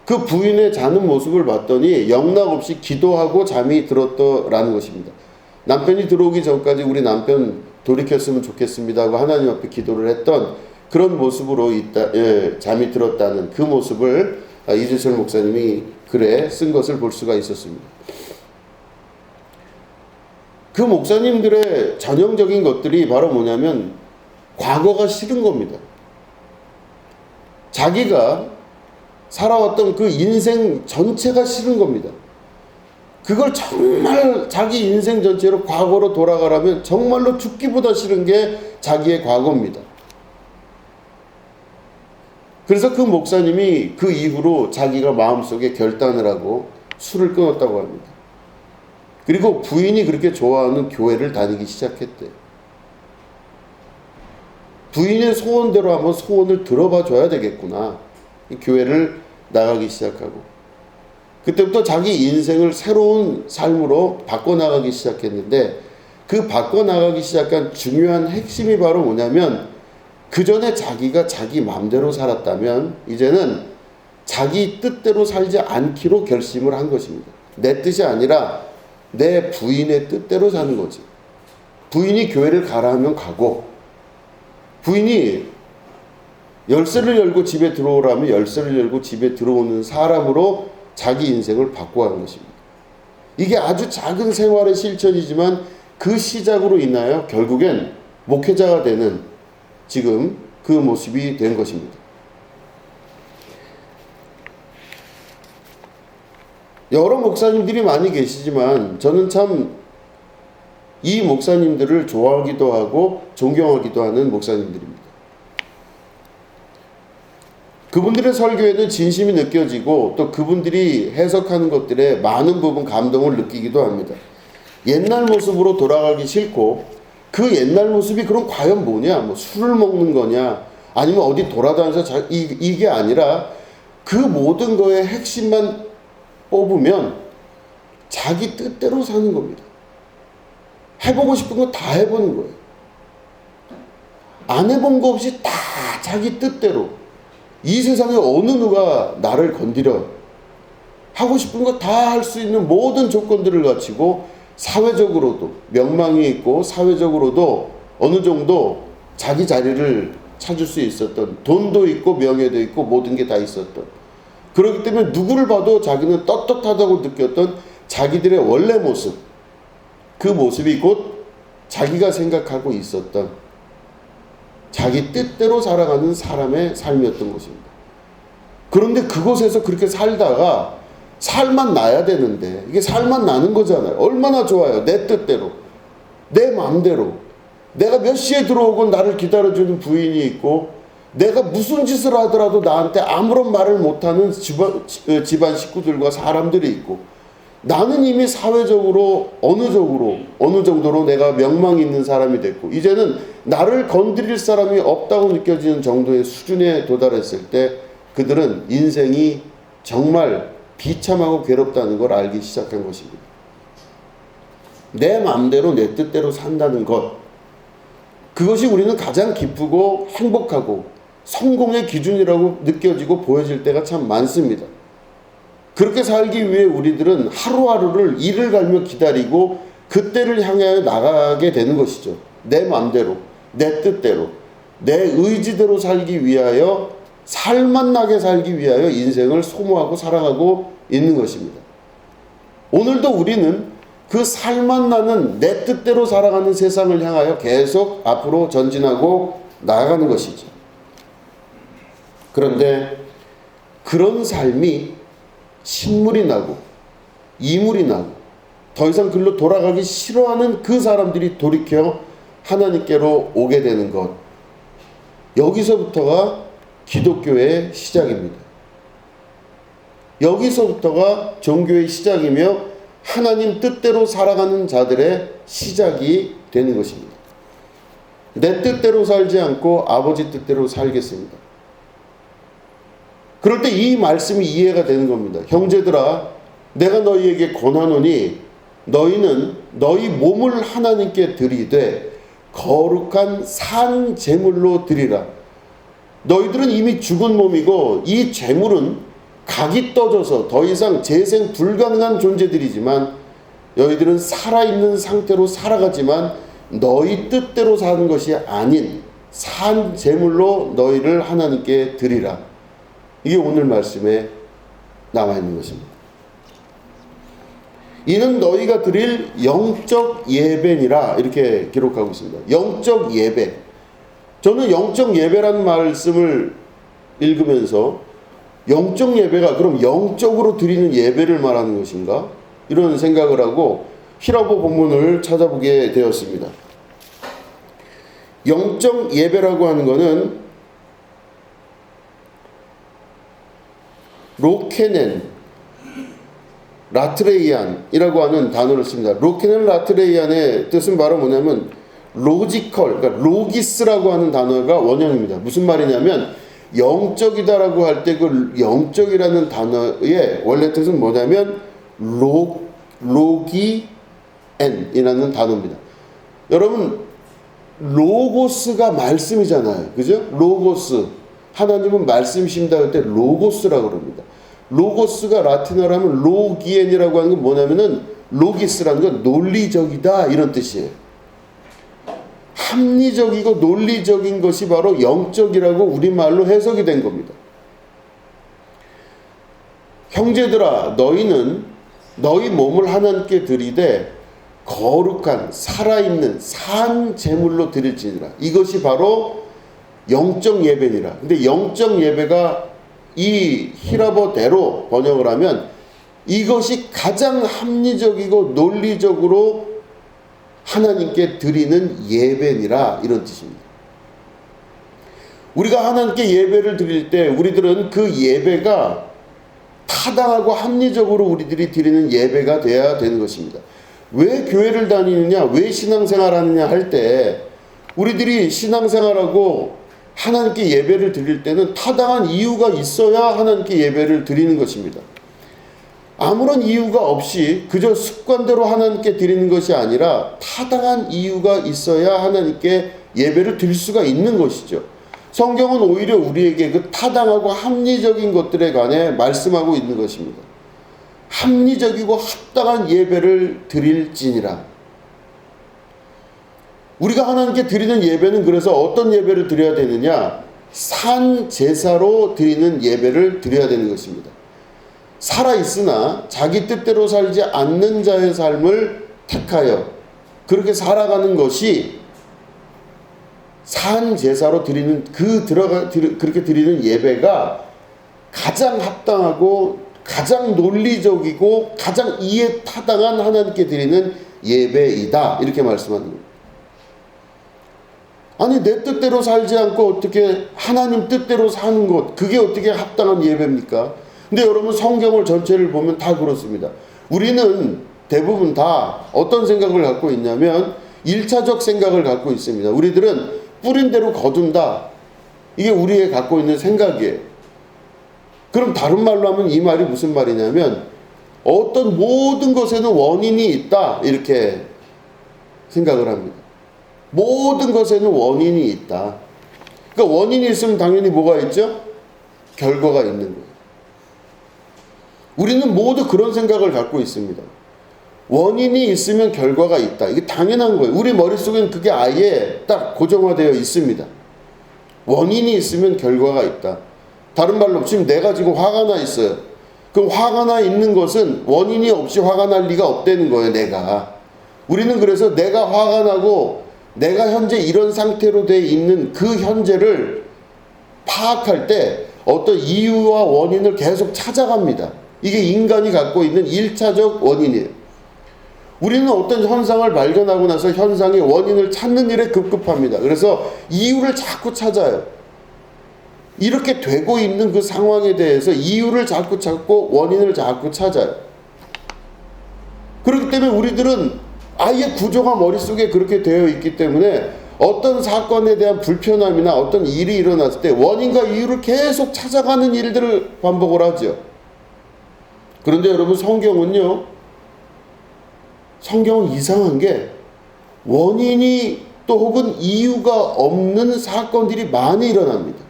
그 부인의 자는 모습을 봤더니 영락없이 기도하고 잠이 들었더라는 것입니다. 남편이 들어오기 전까지 우리 남편 돌이켰으면 좋겠습니다 하고 하나님 앞에 기도를 했던 그런 모습으로 잠이 들었다는 그 모습을 이재철 목사님이 글에 쓴 것을 볼 수가 있었습니다. 그 목사님들의 전형적인 것들이 바로 뭐냐면 과거가 싫은 겁니다. 자기가 살아왔던 그 인생 전체가 싫은 겁니다. 그걸 정말 자기 인생 전체로 과거로 돌아가라면 정말로 죽기보다 싫은 게 자기의 과거입니다. 그래서 그 목사님이 그 이후로 자기가 마음속에 결단을 하고 술을 끊었다고 합니다. 그리고 부인이 그렇게 좋아하는 교회를 다니기 시작했대요. 부인의 소원대로 한번 소원을 들어봐 줘야 되겠구나. 교회를 나가기 시작하고 그때부터 자기 인생을 새로운 삶으로 바꿔나가기 시작했는데 그 바꿔나가기 시작한 중요한 핵심이 바로 뭐냐면 그 전에 자기가 자기 마음대로 살았다면 이제는 자기 뜻대로 살지 않기로 결심을 한 것입니다. 내 뜻이 아니라 내 부인의 뜻대로 사는 거지. 부인이 교회를 가라 하면 가고 부인이 열쇠를 열고 집에 들어오라면 열쇠를 열고 집에 들어오는 사람으로 자기 인생을 바꿔가는 것입니다. 이게 아주 작은 생활의 실천이지만 그 시작으로 인하여 결국엔 목회자가 되는 지금 그 모습이 된 것입니다. 여러 목사님들이 많이 계시지만 저는 참 이 목사님들을 좋아하기도 하고 존경하기도 하는 목사님들입니다. 그분들의 설교에는 진심이 느껴지고 또 그분들이 해석하는 것들에 많은 부분 감동을 느끼기도 합니다. 옛날 모습으로 돌아가기 싫고 그 옛날 모습이 그럼 과연 뭐냐? 뭐 술을 먹는 거냐? 아니면 어디 돌아다니면서 이게 아니라 그 모든 거의 핵심만 뽑으면 자기 뜻대로 사는 겁니다. 해보고 싶은 거 다 해보는 거예요. 안 해본 거 없이 다 자기 뜻대로 이 세상에 어느 누가 나를 건드려 하고 싶은 거 다 할 수 있는 모든 조건들을 갖추고 사회적으로도 명망이 있고 사회적으로도 어느 정도 자기 자리를 찾을 수 있었던 돈도 있고 명예도 있고 모든 게 다 있었던 그렇기 때문에 누구를 봐도 자기는 떳떳하다고 느꼈던 자기들의 원래 모습 그 모습이 곧 자기가 생각하고 있었던 자기 뜻대로 살아가는 사람의 삶이었던 것입니다. 그런데 그곳에서 그렇게 살다가 살만 나야 되는데 이게 살만 나는 거잖아요. 얼마나 좋아요. 내 뜻대로 내 마음대로 내가 몇 시에 들어오고 나를 기다려주는 부인이 있고 내가 무슨 짓을 하더라도 나한테 아무런 말을 못하는 집안 식구들과 사람들이 있고 나는 이미 사회적으로 어느 정도로 내가 명망이 있는 사람이 됐고 이제는 나를 건드릴 사람이 없다고 느껴지는 정도의 수준에 도달했을 때 그들은 인생이 정말 비참하고 괴롭다는 걸 알기 시작한 것입니다. 내 마음대로 내 뜻대로 산다는 것 그것이 우리는 가장 기쁘고 행복하고 성공의 기준이라고 느껴지고 보여질 때가 참 많습니다. 그렇게 살기 위해 우리들은 하루하루를 이를 갈며 기다리고 그때를 향하여 나가게 되는 것이죠. 내 마음대로, 내 뜻대로, 내 의지대로 살기 위하여 살만 나게 살기 위하여 인생을 소모하고 살아가고 있는 것입니다. 오늘도 우리는 그 살만 나는 내 뜻대로 살아가는 세상을 향하여 계속 앞으로 전진하고 나아가는 것이죠. 그런데 그런 삶이 신물이 나고 이물이 나고 더 이상 글로 돌아가기 싫어하는 그 사람들이 돌이켜 하나님께로 오게 되는 것, 여기서부터가 기독교의 시작입니다. 여기서부터가 종교의 시작이며 하나님 뜻대로 살아가는 자들의 시작이 되는 것입니다. 내 뜻대로 살지 않고 아버지 뜻대로 살겠습니다. 그럴 때 이 말씀이 이해가 되는 겁니다. 형제들아, 내가 너희에게 권하노니 너희는 너희 몸을 하나님께 드리되 거룩한 산 제물로 드리라. 너희들은 이미 죽은 몸이고 이 제물은 각이 떠져서 더 이상 재생 불가능한 존재들이지만 너희들은 살아있는 상태로 살아가지만 너희 뜻대로 사는 것이 아닌 산 제물로 너희를 하나님께 드리라. 이게 오늘 말씀에 나와 있는 것입니다. 이는 너희가 드릴 영적 예배니라 이렇게 기록하고 있습니다. 영적 예배. 저는 영적 예배라는 말씀을 읽으면서 영적 예배가 그럼 영적으로 드리는 예배를 말하는 것인가? 이런 생각을 하고 히라보 본문을 찾아보게 되었습니다. 영적 예배라고 하는 것은 로케넨 라트레이안이라고 하는 단어를 씁니다. 로케넨 라트레이안의 뜻은 바로 뭐냐면 로지컬, 그러니까 로기스라고 하는 단어가 원형입니다. 무슨 말이냐면 영적이다라고 할 때 그 영적이라는 단어의 원래 뜻은 뭐냐면 로기엔이라는 단어입니다. 여러분, 로고스가 말씀이잖아요. 그죠? 로고스. 하나님은 말씀이십니다 할 때 로고스라고 그럽니다. 로고스가 라틴어로 하면 로기엔이라고 하는 건 뭐냐면은 로기스라는 건 논리적이다 이런 뜻이에요. 합리적이고 논리적인 것이 바로 영적이라고 우리말로 해석이 된 겁니다. 형제들아, 너희는 너희 몸을 하나님께 드리되 거룩한 살아있는 산 제물로 드릴지니라. 이것이 바로 영적 예배니라. 근데 영적 예배가 이 히라보대로 번역을 하면 이것이 가장 합리적이고 논리적으로 하나님께 드리는 예배니라 이런 뜻입니다. 우리가 하나님께 예배를 드릴 때 우리들은 그 예배가 타당하고 합리적으로 우리들이 드리는 예배가 되어야 되는 것입니다. 왜 교회를 다니느냐, 왜 신앙생활 하느냐 할 때 우리들이 신앙생활하고 하나님께 예배를 드릴 때는 타당한 이유가 있어야 하나님께 예배를 드리는 것입니다. 아무런 이유가 없이 그저 습관대로 하나님께 드리는 것이 아니라 타당한 이유가 있어야 하나님께 예배를 드릴 수가 있는 것이죠. 성경은 오히려 우리에게 그 타당하고 합리적인 것들에 관해 말씀하고 있는 것입니다. 합리적이고 합당한 예배를 드릴지니라. 우리가 하나님께 드리는 예배는 그래서 어떤 예배를 드려야 되느냐? 산 제사로 드리는 예배를 드려야 되는 것입니다. 살아있으나 자기 뜻대로 살지 않는 자의 삶을 택하여 그렇게 살아가는 것이 산 제사로 드리는 그렇게 드리는 예배가 가장 합당하고 가장 논리적이고 가장 이해 타당한 하나님께 드리는 예배이다. 이렇게 말씀하는 겁니다. 아니, 내 뜻대로 살지 않고 어떻게 하나님 뜻대로 사는 것, 그게 어떻게 합당한 예배입니까? 근데 여러분, 성경을 전체를 보면 다 그렇습니다. 우리는 대부분 다 어떤 생각을 갖고 있냐면 1차적 생각을 갖고 있습니다. 우리들은 뿌린 대로 거둔다. 이게 우리의 갖고 있는 생각이에요. 그럼 다른 말로 하면 이 말이 무슨 말이냐면 어떤 모든 것에는 원인이 있다. 이렇게 생각을 합니다. 모든 것에는 원인이 있다. 그러니까 원인이 있으면 당연히 뭐가 있죠? 결과가 있는 거예요. 우리는 모두 그런 생각을 갖고 있습니다. 원인이 있으면 결과가 있다. 이게 당연한 거예요. 우리 머릿속에는 그게 아예 딱 고정화되어 있습니다. 원인이 있으면 결과가 있다. 다른 말로 지금 내가 지금 화가 나 있어요. 그럼 화가 나 있는 것은 원인이 없이 화가 날 리가 없다는 거예요. 내가. 우리는 그래서 내가 화가 나고 내가 현재 이런 상태로 돼 있는 그 현재를 파악할 때 어떤 이유와 원인을 계속 찾아갑니다. 이게 인간이 갖고 있는 1차적 원인이에요. 우리는 어떤 현상을 발견하고 나서 현상의 원인을 찾는 일에 급급합니다. 그래서 이유를 자꾸 찾아요. 이렇게 되고 있는 그 상황에 대해서 이유를 자꾸 찾고 원인을 자꾸 찾아요. 그렇기 때문에 우리들은 아예 구조가 머릿속에 그렇게 되어 있기 때문에 어떤 사건에 대한 불편함이나 어떤 일이 일어났을 때 원인과 이유를 계속 찾아가는 일들을 반복을 하죠. 그런데 여러분, 성경은 이상한 게 원인이 또 혹은 이유가 없는 사건들이 많이 일어납니다.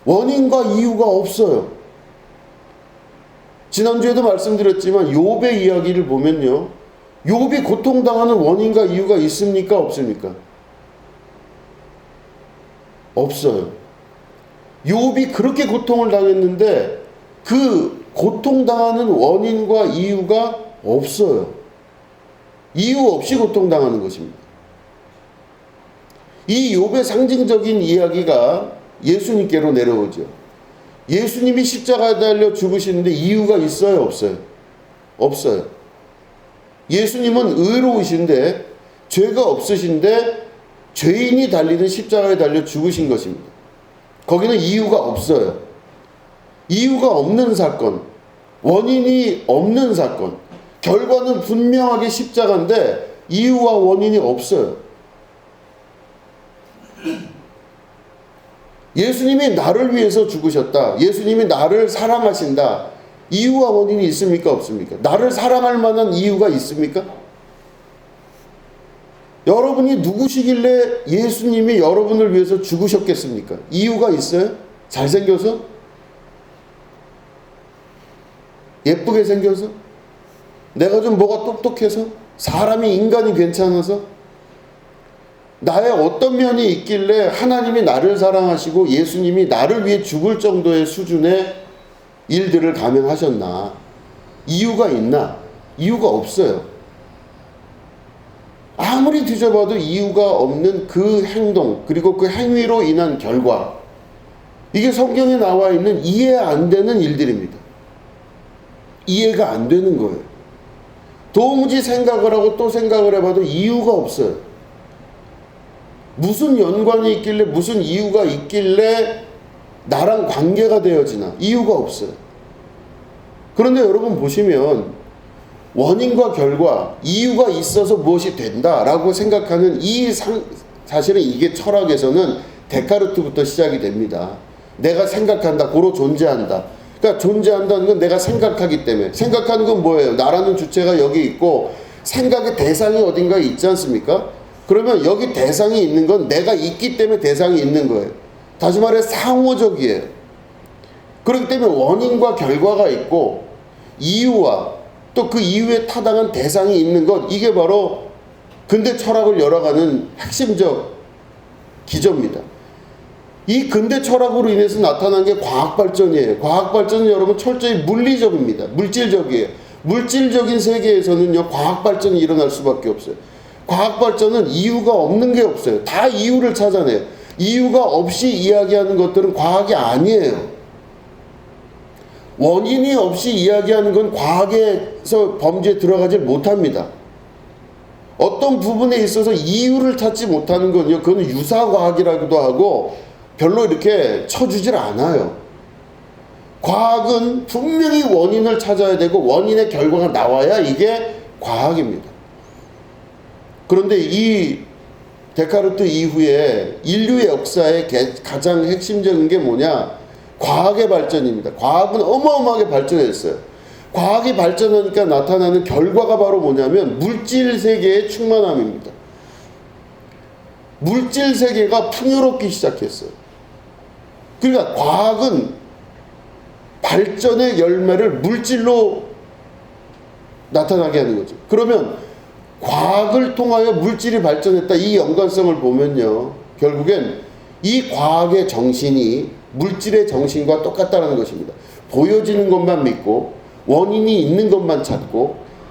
원인과 이유가 없어요. 지난주에도 말씀드렸지만 욥의 이야기를 보면요, 욥이 고통당하는 원인과 이유가 있습니까? 없습니까? 없어요. 욥이 그렇게 고통을 당했는데 그 고통당하는 원인과 이유가 없어요. 이유 없이 고통당하는 것입니다. 이 욥의 상징적인 이야기가 예수님께로 내려오죠. 예수님이 십자가에 달려 죽으시는데 이유가 있어요? 없어요? 없어요. 예수님은 의로우신데 죄가 없으신데 죄인이 달리는 십자가에 달려 죽으신 것입니다. 거기는 이유가 없어요. 이유가 없는 사건, 원인이 없는 사건, 결과는 분명하게 십자가인데 이유와 원인이 없어요. 예수님이 나를 위해서 죽으셨다. 예수님이 나를 사랑하신다. 이유와 원인이 있습니까? 없습니까? 나를 사랑할 만한 이유가 있습니까? 여러분이 누구시길래 예수님이 여러분을 위해서 죽으셨겠습니까? 이유가 있어요? 잘생겨서? 예쁘게 생겨서? 내가 좀 뭐가 똑똑해서? 사람이 인간이 괜찮아서? 나의 어떤 면이 있길래 하나님이 나를 사랑하시고 예수님이 나를 위해 죽을 정도의 수준의 일들을 감행하셨나? 이유가 있나? 이유가 없어요. 아무리 뒤져봐도 이유가 없는 그 행동, 그리고 그 행위로 인한 결과, 이게 성경에 나와 있는 이해 안 되는 일들입니다. 이해가 안 되는 거예요. 도무지 생각을 하고 또 생각을 해봐도 이유가 없어요. 무슨 연관이 있길래, 무슨 이유가 있길래 나랑 관계가 되어지나? 이유가 없어요. 그런데 여러분 보시면 원인과 결과, 이유가 있어서 무엇이 된다라고 생각하는 사실은 이게 철학에서는 데카르트부터 시작이 됩니다. 내가 생각한다, 고로 존재한다. 그러니까 존재한다는 건 내가 생각하기 때문에. 생각하는 건 뭐예요? 나라는 주체가 여기 있고 생각의 대상이 어딘가에 있지 않습니까? 그러면 여기 대상이 있는 건 내가 있기 때문에 대상이 있는 거예요. 다시 말해 상호적이에요. 그렇기 때문에 원인과 결과가 있고 이유와 또 그 이유에 타당한 대상이 있는 것, 이게 바로 근대 철학을 열어가는 핵심적 기조입니다. 이 근대 철학으로 인해서 나타난 게 과학발전이에요. 과학발전은 여러분 철저히 물리적입니다. 물질적이에요. 물질적인 세계에서는요, 과학발전이 일어날 수밖에 없어요. 과학발전은 이유가 없는 게 없어요. 다 이유를 찾아내요. 이유가 없이 이야기하는 것들은 과학이 아니에요. 원인이 없이 이야기하는 건 과학에서 범죄에 들어가지 못합니다. 어떤 부분에 있어서 이유를 찾지 못하는 건요, 그건 유사과학이라고도 하고 별로 이렇게 쳐주질 않아요. 과학은 분명히 원인을 찾아야 되고 원인의 결과가 나와야 이게 과학입니다. 그런데 이 데카르트 이후에 인류의 역사의 가장 핵심적인 게 뭐냐? 과학의 발전입니다. 과학은 어마어마하게 발전했어요. 과학이 발전하니까 나타나는 결과가 바로 뭐냐면 물질 세계의 충만함입니다. 물질 세계가 풍요롭기 시작했어요. 그러니까 과학은 발전의 열매를 물질로 나타나게 하는 거죠. 그러면 과학을 통하여 물질이 발전했다, 이 연관성을 보면요, 결국엔 이 과학의 정신이 물질의 정신과 똑같다는 것입니다. 보여지는 것만 믿고 원인이 있는 것만 찾고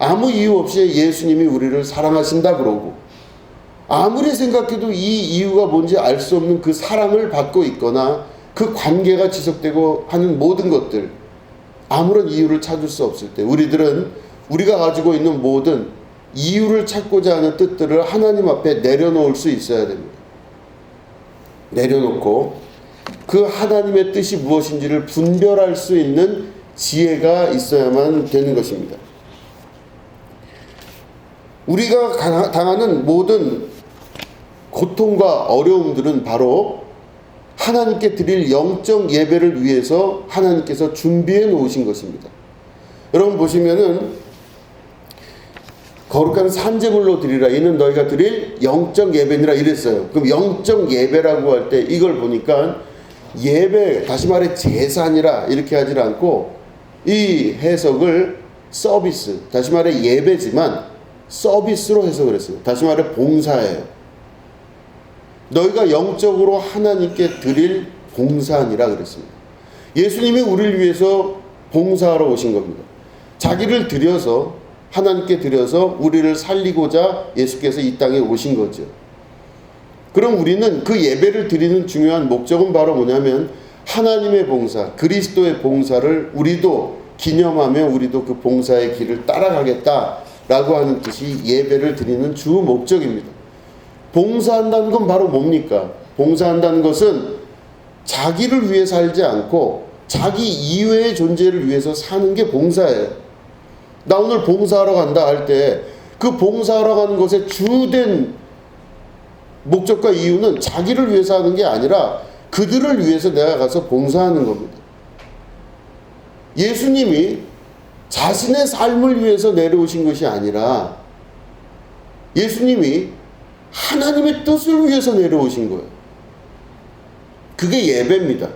아무 이유 없이 예수님이 우리를 사랑하신다 그러고, 아무리 생각해도 이 이유가 뭔지 알 수 없는 그 사랑을 받고 있거나 그 관계가 지속되고 하는 모든 것들, 아무런 이유를 찾을 수 없을 때 우리들은 우리가 가지고 있는 모든 이유를 찾고자 하는 뜻들을 하나님 앞에 내려놓을 수 있어야 됩니다. 내려놓고 그 하나님의 뜻이 무엇인지를 분별할 수 있는 지혜가 있어야만 되는 것입니다. 우리가 당하는 모든 고통과 어려움들은 바로 하나님께 드릴 영적 예배를 위해서 하나님께서 준비해 놓으신 것입니다. 여러분 보시면은 거룩한 산제물로 드리라, 이는 너희가 드릴 영적 예배니라 이랬어요. 그럼 영적 예배라고 할 때 이걸 보니까 예배, 다시 말해 제사니라 이렇게 하지 않고 이 해석을 서비스, 다시 말해 예배지만 서비스로 해석을 했어요. 다시 말해 봉사예요. 너희가 영적으로 하나님께 드릴 봉사니라 그랬습니다. 예수님이 우리를 위해서 봉사하러 오신 겁니다. 자기를 드려서, 하나님께 드려서 우리를 살리고자 예수께서 이 땅에 오신 거죠. 그럼 우리는 그 예배를 드리는 중요한 목적은 바로 뭐냐면 하나님의 봉사, 그리스도의 봉사를 우리도 기념하며 우리도 그 봉사의 길을 따라가겠다라고 하는 뜻이 예배를 드리는 주 목적입니다. 봉사한다는 건 바로 뭡니까? 봉사한다는 것은 자기를 위해 살지 않고 자기 이외의 존재를 위해서 사는 게 봉사예요. 나 오늘 봉사하러 간다 할 때 그 봉사하러 가는 것의 주된 목적과 이유는 자기를 위해서 하는 게 아니라 그들을 위해서 내가 가서 봉사하는 겁니다. 예수님이 자신의 삶을 위해서 내려오신 것이 아니라 예수님이 하나님의 뜻을 위해서 내려오신 거예요. 그게 예배입니다.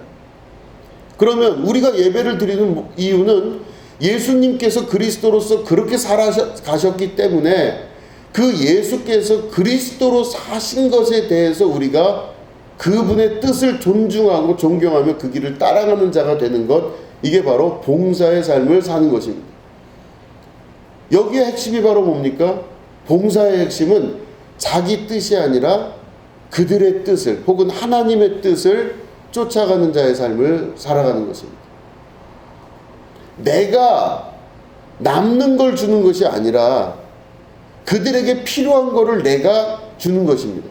그러면 우리가 예배를 드리는 이유는 예수님께서 그리스도로서 그렇게 살아가셨기 때문에 그 예수께서 그리스도로 사신 것에 대해서 우리가 그분의 뜻을 존중하고 존경하며 그 길을 따라가는 자가 되는 것, 이게 바로 봉사의 삶을 사는 것입니다. 여기에 핵심이 바로 뭡니까? 봉사의 핵심은 자기 뜻이 아니라 그들의 뜻을, 혹은 하나님의 뜻을 쫓아가는 자의 삶을 살아가는 것입니다. 내가 남는 걸 주는 것이 아니라 그들에게 필요한 것을 내가 주는 것입니다.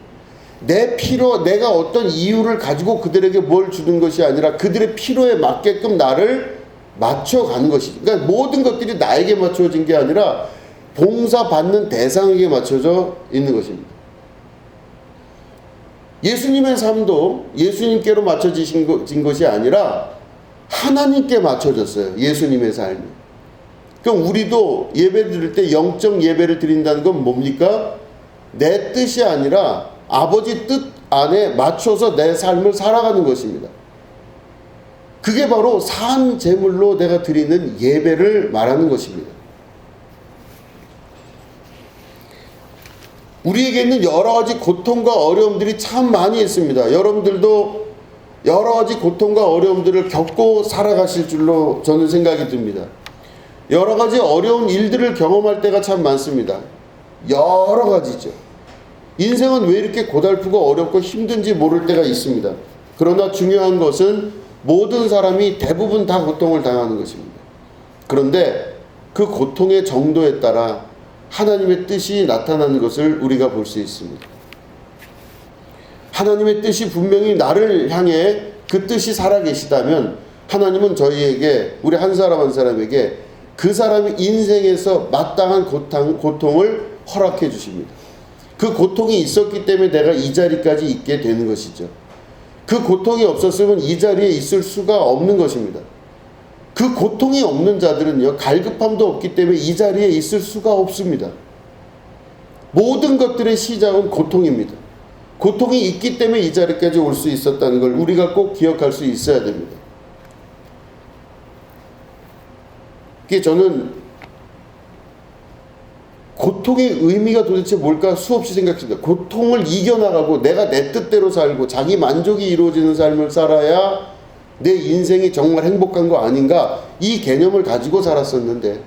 내가 어떤 이유를 가지고 그들에게 뭘 주는 것이 아니라 그들의 필요에 맞게끔 나를 맞춰가는 것이죠. 그러니까 모든 것들이 나에게 맞춰진 게 아니라 봉사받는 대상에게 맞춰져 있는 것입니다. 예수님의 삶도 예수님께로 맞춰진 것이 아니라 하나님께 맞춰졌어요. 예수님의 삶이. 그럼 우리도 예배 드릴 때 영적 예배를 드린다는 건 뭡니까? 내 뜻이 아니라 아버지 뜻 안에 맞춰서 내 삶을 살아가는 것입니다. 그게 바로 산 제물로 내가 드리는 예배를 말하는 것입니다. 우리에게 있는 여러 가지 고통과 어려움들이 참 많이 있습니다. 여러분들도 여러 가지 고통과 어려움들을 겪고 살아가실 줄로 저는 생각이 듭니다. 여러 가지 어려운 일들을 경험할 때가 참 많습니다. 여러 가지죠. 인생은 왜 이렇게 고달프고 어렵고 힘든지 모를 때가 있습니다. 그러나 중요한 것은 모든 사람이 대부분 다 고통을 당하는 것입니다. 그런데 그 고통의 정도에 따라 하나님의 뜻이 나타나는 것을 우리가 볼 수 있습니다. 하나님의 뜻이 분명히 나를 향해 그 뜻이 살아계시다면 하나님은 저희에게, 우리 한 사람 한 사람에게 그 사람의 인생에서 마땅한 고통을 허락해 주십니다. 그 고통이 있었기 때문에 내가 이 자리까지 있게 되는 것이죠. 그 고통이 없었으면 이 자리에 있을 수가 없는 것입니다. 그 고통이 없는 자들은요, 갈급함도 없기 때문에 이 자리에 있을 수가 없습니다. 모든 것들의 시작은 고통입니다. 고통이 있기 때문에 이 자리까지 올 수 있었다는 걸 우리가 꼭 기억할 수 있어야 됩니다. 그게 저는 고통의 의미가 도대체 뭘까 수없이 생각합니다. 고통을 이겨나가고 내가 내 뜻대로 살고 자기 만족이 이루어지는 삶을 살아야 내 인생이 정말 행복한 거 아닌가, 이 개념을 가지고 살았었는데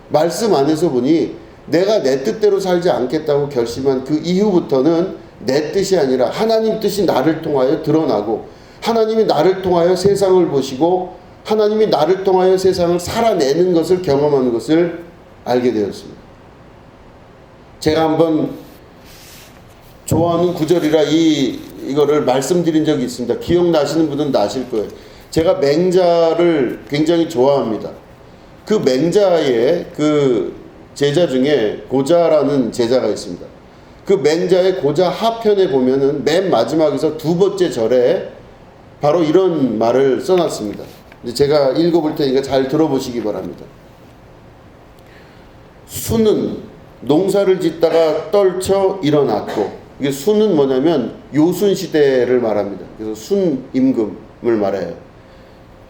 말씀 안에서 보니 내가 내 뜻대로 살지 않겠다고 결심한 그 이후부터는 내 뜻이 아니라 하나님 뜻이 나를 통하여 드러나고, 하나님이 나를 통하여 세상을 보시고 하나님이 나를 통하여 세상을 살아내는 것을 경험하는 것을 알게 되었습니다. 제가 한번 좋아하는 구절이라 이거를 말씀드린 적이 있습니다. 기억나시는 분은 나실 거예요. 제가 맹자를 굉장히 좋아합니다. 그 맹자의 그 제자 중에 고자라는 제자가 있습니다. 그 맹자의 고자 하편에 보면은 맨 마지막에서 두 번째 절에 바로 이런 말을 써놨습니다. 제가 읽어볼 테니까 잘 들어보시기 바랍니다. 수는 농사를 짓다가 떨쳐 일어났고, 이게 수는 뭐냐면 요순 시대를 말합니다. 그래서 순임금을 말해요.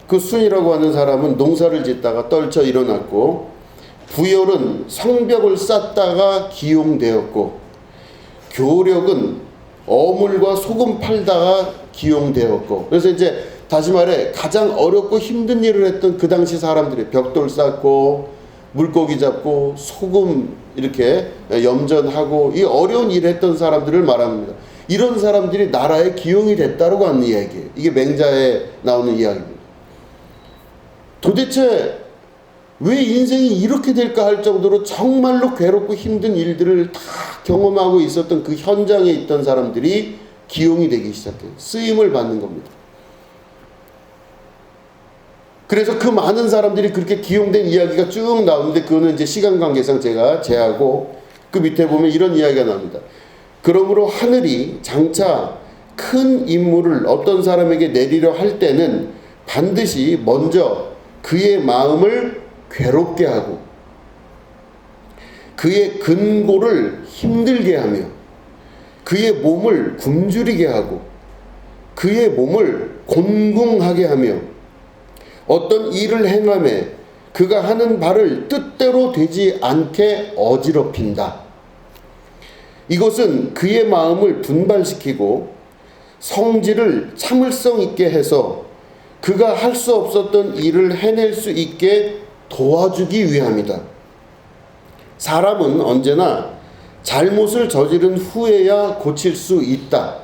그 순이라고 하는 사람은 농사를 짓다가 떨쳐 일어났고, 부열은 성벽을 쌓다가 기용되었고, 교력은 어물과 소금 팔다가 기용되었고, 그래서 이제 다시 말해 가장 어렵고 힘든 일을 했던 그 당시 사람들이 벽돌 쌓고 물고기 잡고 소금 이렇게 염전하고 이 어려운 일을 했던 사람들을 말합니다. 이런 사람들이 나라의 기용이 됐다고 하는 이야기예요. 이게 맹자에 나오는 이야기입니다. 도대체 왜 인생이 이렇게 될까 할 정도로 정말로 괴롭고 힘든 일들을 다 경험하고 있었던 그 현장에 있던 사람들이 기용이 되기 시작해요. 쓰임을 받는 겁니다. 그래서 그 많은 사람들이 그렇게 기용된 이야기가 쭉 나오는데, 그거는 이제 시간 관계상 제가 제하고, 그 밑에 보면 이런 이야기가 나옵니다. 그러므로 하늘이 장차 큰 임무를 어떤 사람에게 내리려 할 때는 반드시 먼저 그의 마음을 괴롭게 하고 그의 근고를 힘들게 하며 그의 몸을 굶주리게 하고 그의 몸을 곤궁하게 하며 어떤 일을 행하며 그가 하는 바를 뜻대로 되지 않게 어지럽힌다. 이것은 그의 마음을 분발시키고 성질을 참을성 있게 해서 그가 할 수 없었던 일을 해낼 수 있게 도와주기 위함이다. 사람은 언제나 잘못을 저지른 후에야 고칠 수 있다.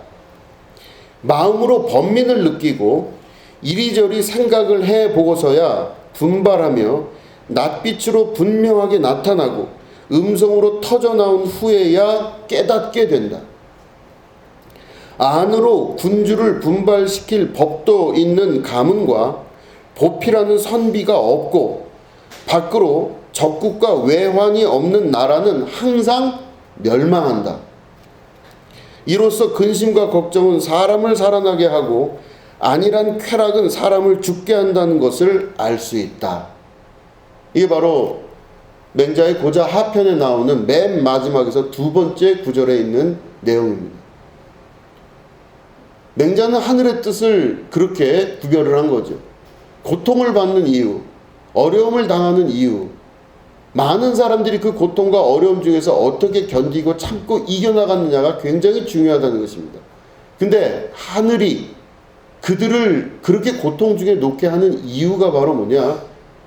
마음으로 번민을 느끼고 이리저리 생각을 해보고서야 분발하며 낯빛으로 분명하게 나타나고 음성으로 터져나온 후에야 깨닫게 된다. 안으로 군주를 분발시킬 법도 있는 가문과 보필하는 선비가 없고 밖으로 적국과 외환이 없는 나라는 항상 멸망한다. 이로써 근심과 걱정은 사람을 살아나게 하고 안일한 쾌락은 사람을 죽게 한다는 것을 알 수 있다. 이게 바로 맹자의 고자 하편에 나오는 맨 마지막에서 두 번째 구절에 있는 내용입니다. 맹자는 하늘의 뜻을 그렇게 구별을 한 거죠. 고통을 받는 이유, 어려움을 당하는 이유, 많은 사람들이 그 고통과 어려움 중에서 어떻게 견디고 참고 이겨나갔느냐가 굉장히 중요하다는 것입니다. 근데 하늘이 그들을 그렇게 고통 중에 놓게 하는 이유가 바로 뭐냐?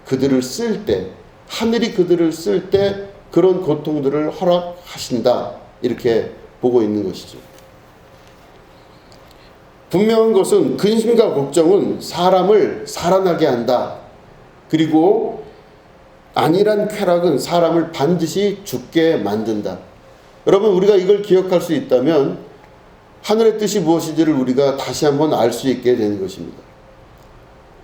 그들을 쓸 때, 하늘이 그들을 쓸 때 그런 고통들을 허락하신다. 이렇게 보고 있는 것이죠. 분명한 것은 근심과 걱정은 사람을 살아나게 한다. 그리고 안일한 쾌락은 사람을 반드시 죽게 만든다. 여러분, 우리가 이걸 기억할 수 있다면 하늘의 뜻이 무엇인지를 우리가 다시 한번 알 수 있게 되는 것입니다.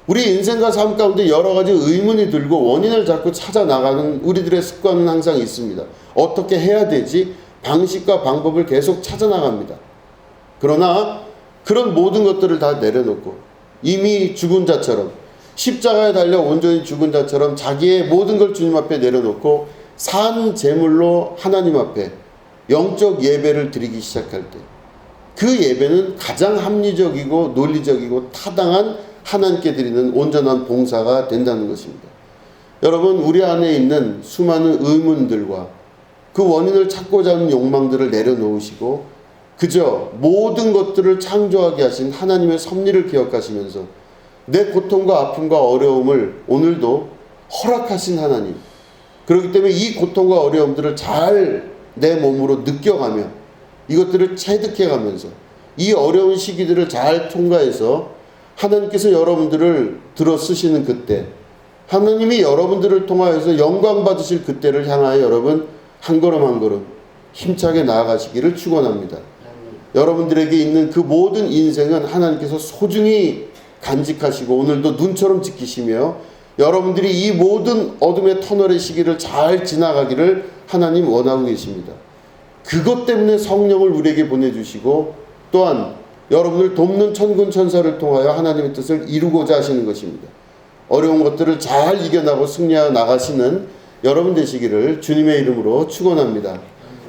우리 인생과 삶 가운데 여러 가지 의문이 들고 원인을 자꾸 찾아 나가는 우리들의 습관은 항상 있습니다. 어떻게 해야 되지? 방식과 방법을 계속 찾아 나갑니다. 그러나 그런 모든 것들을 다 내려놓고 이미 죽은 자처럼, 십자가에 달려 온전히 죽은 자처럼 자기의 모든 걸 주님 앞에 내려놓고 산 제물로 하나님 앞에 영적 예배를 드리기 시작할 때, 그 예배는 가장 합리적이고 논리적이고 타당한 하나님께 드리는 온전한 봉사가 된다는 것입니다. 여러분, 우리 안에 있는 수많은 의문들과 그 원인을 찾고자 하는 욕망들을 내려놓으시고 그저 모든 것들을 창조하게 하신 하나님의 섭리를 기억하시면서 내 고통과 아픔과 어려움을 오늘도 허락하신 하나님, 그렇기 때문에 이 고통과 어려움들을 잘 내 몸으로 느껴가며 이것들을 체득해가면서 이 어려운 시기들을 잘 통과해서 하나님께서 여러분들을 들어 쓰시는 그때, 하나님이 여러분들을 통하여서 영광 받으실 그때를 향하여 여러분 한 걸음 한 걸음 힘차게 나아가시기를 축원합니다. 여러분들에게 있는 그 모든 인생은 하나님께서 소중히 간직하시고 오늘도 눈처럼 지키시며 여러분들이 이 모든 어둠의 터널의 시기를 잘 지나가기를 하나님 원하고 계십니다. 그것 때문에 성령을 우리에게 보내주시고 또한 여러분을 돕는 천군 천사를 통하여 하나님의 뜻을 이루고자 하시는 것입니다. 어려운 것들을 잘 이겨나고 승리하여 나가시는 여러분 되시기를 주님의 이름으로 축원합니다.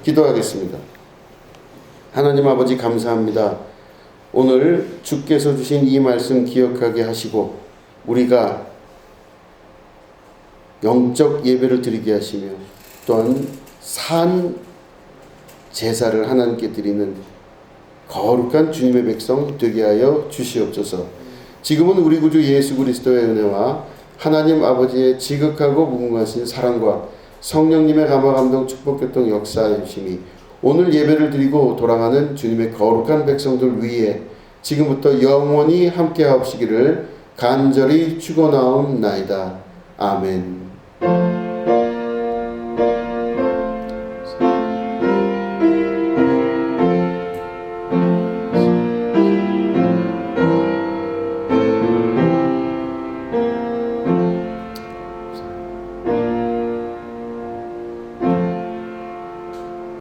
기도하겠습니다. 하나님 아버지 감사합니다. 오늘 주께서 주신 이 말씀 기억하게 하시고 우리가 영적 예배를 드리게 하시며 또한 산 제사를 하나님께 드리는 거룩한 주님의 백성 되게 하여 주시옵소서. 지금은 우리 구주 예수 그리스도의 은혜와 하나님 아버지의 지극하고 무궁하신 사랑과 성령님의 감화 감동 축복 교통 역사해 주심이 오늘 예배를 드리고 돌아가는 주님의 거룩한 백성들 위에 지금부터 영원히 함께 하옵시기를 간절히 축원하옵나이다. 아멘.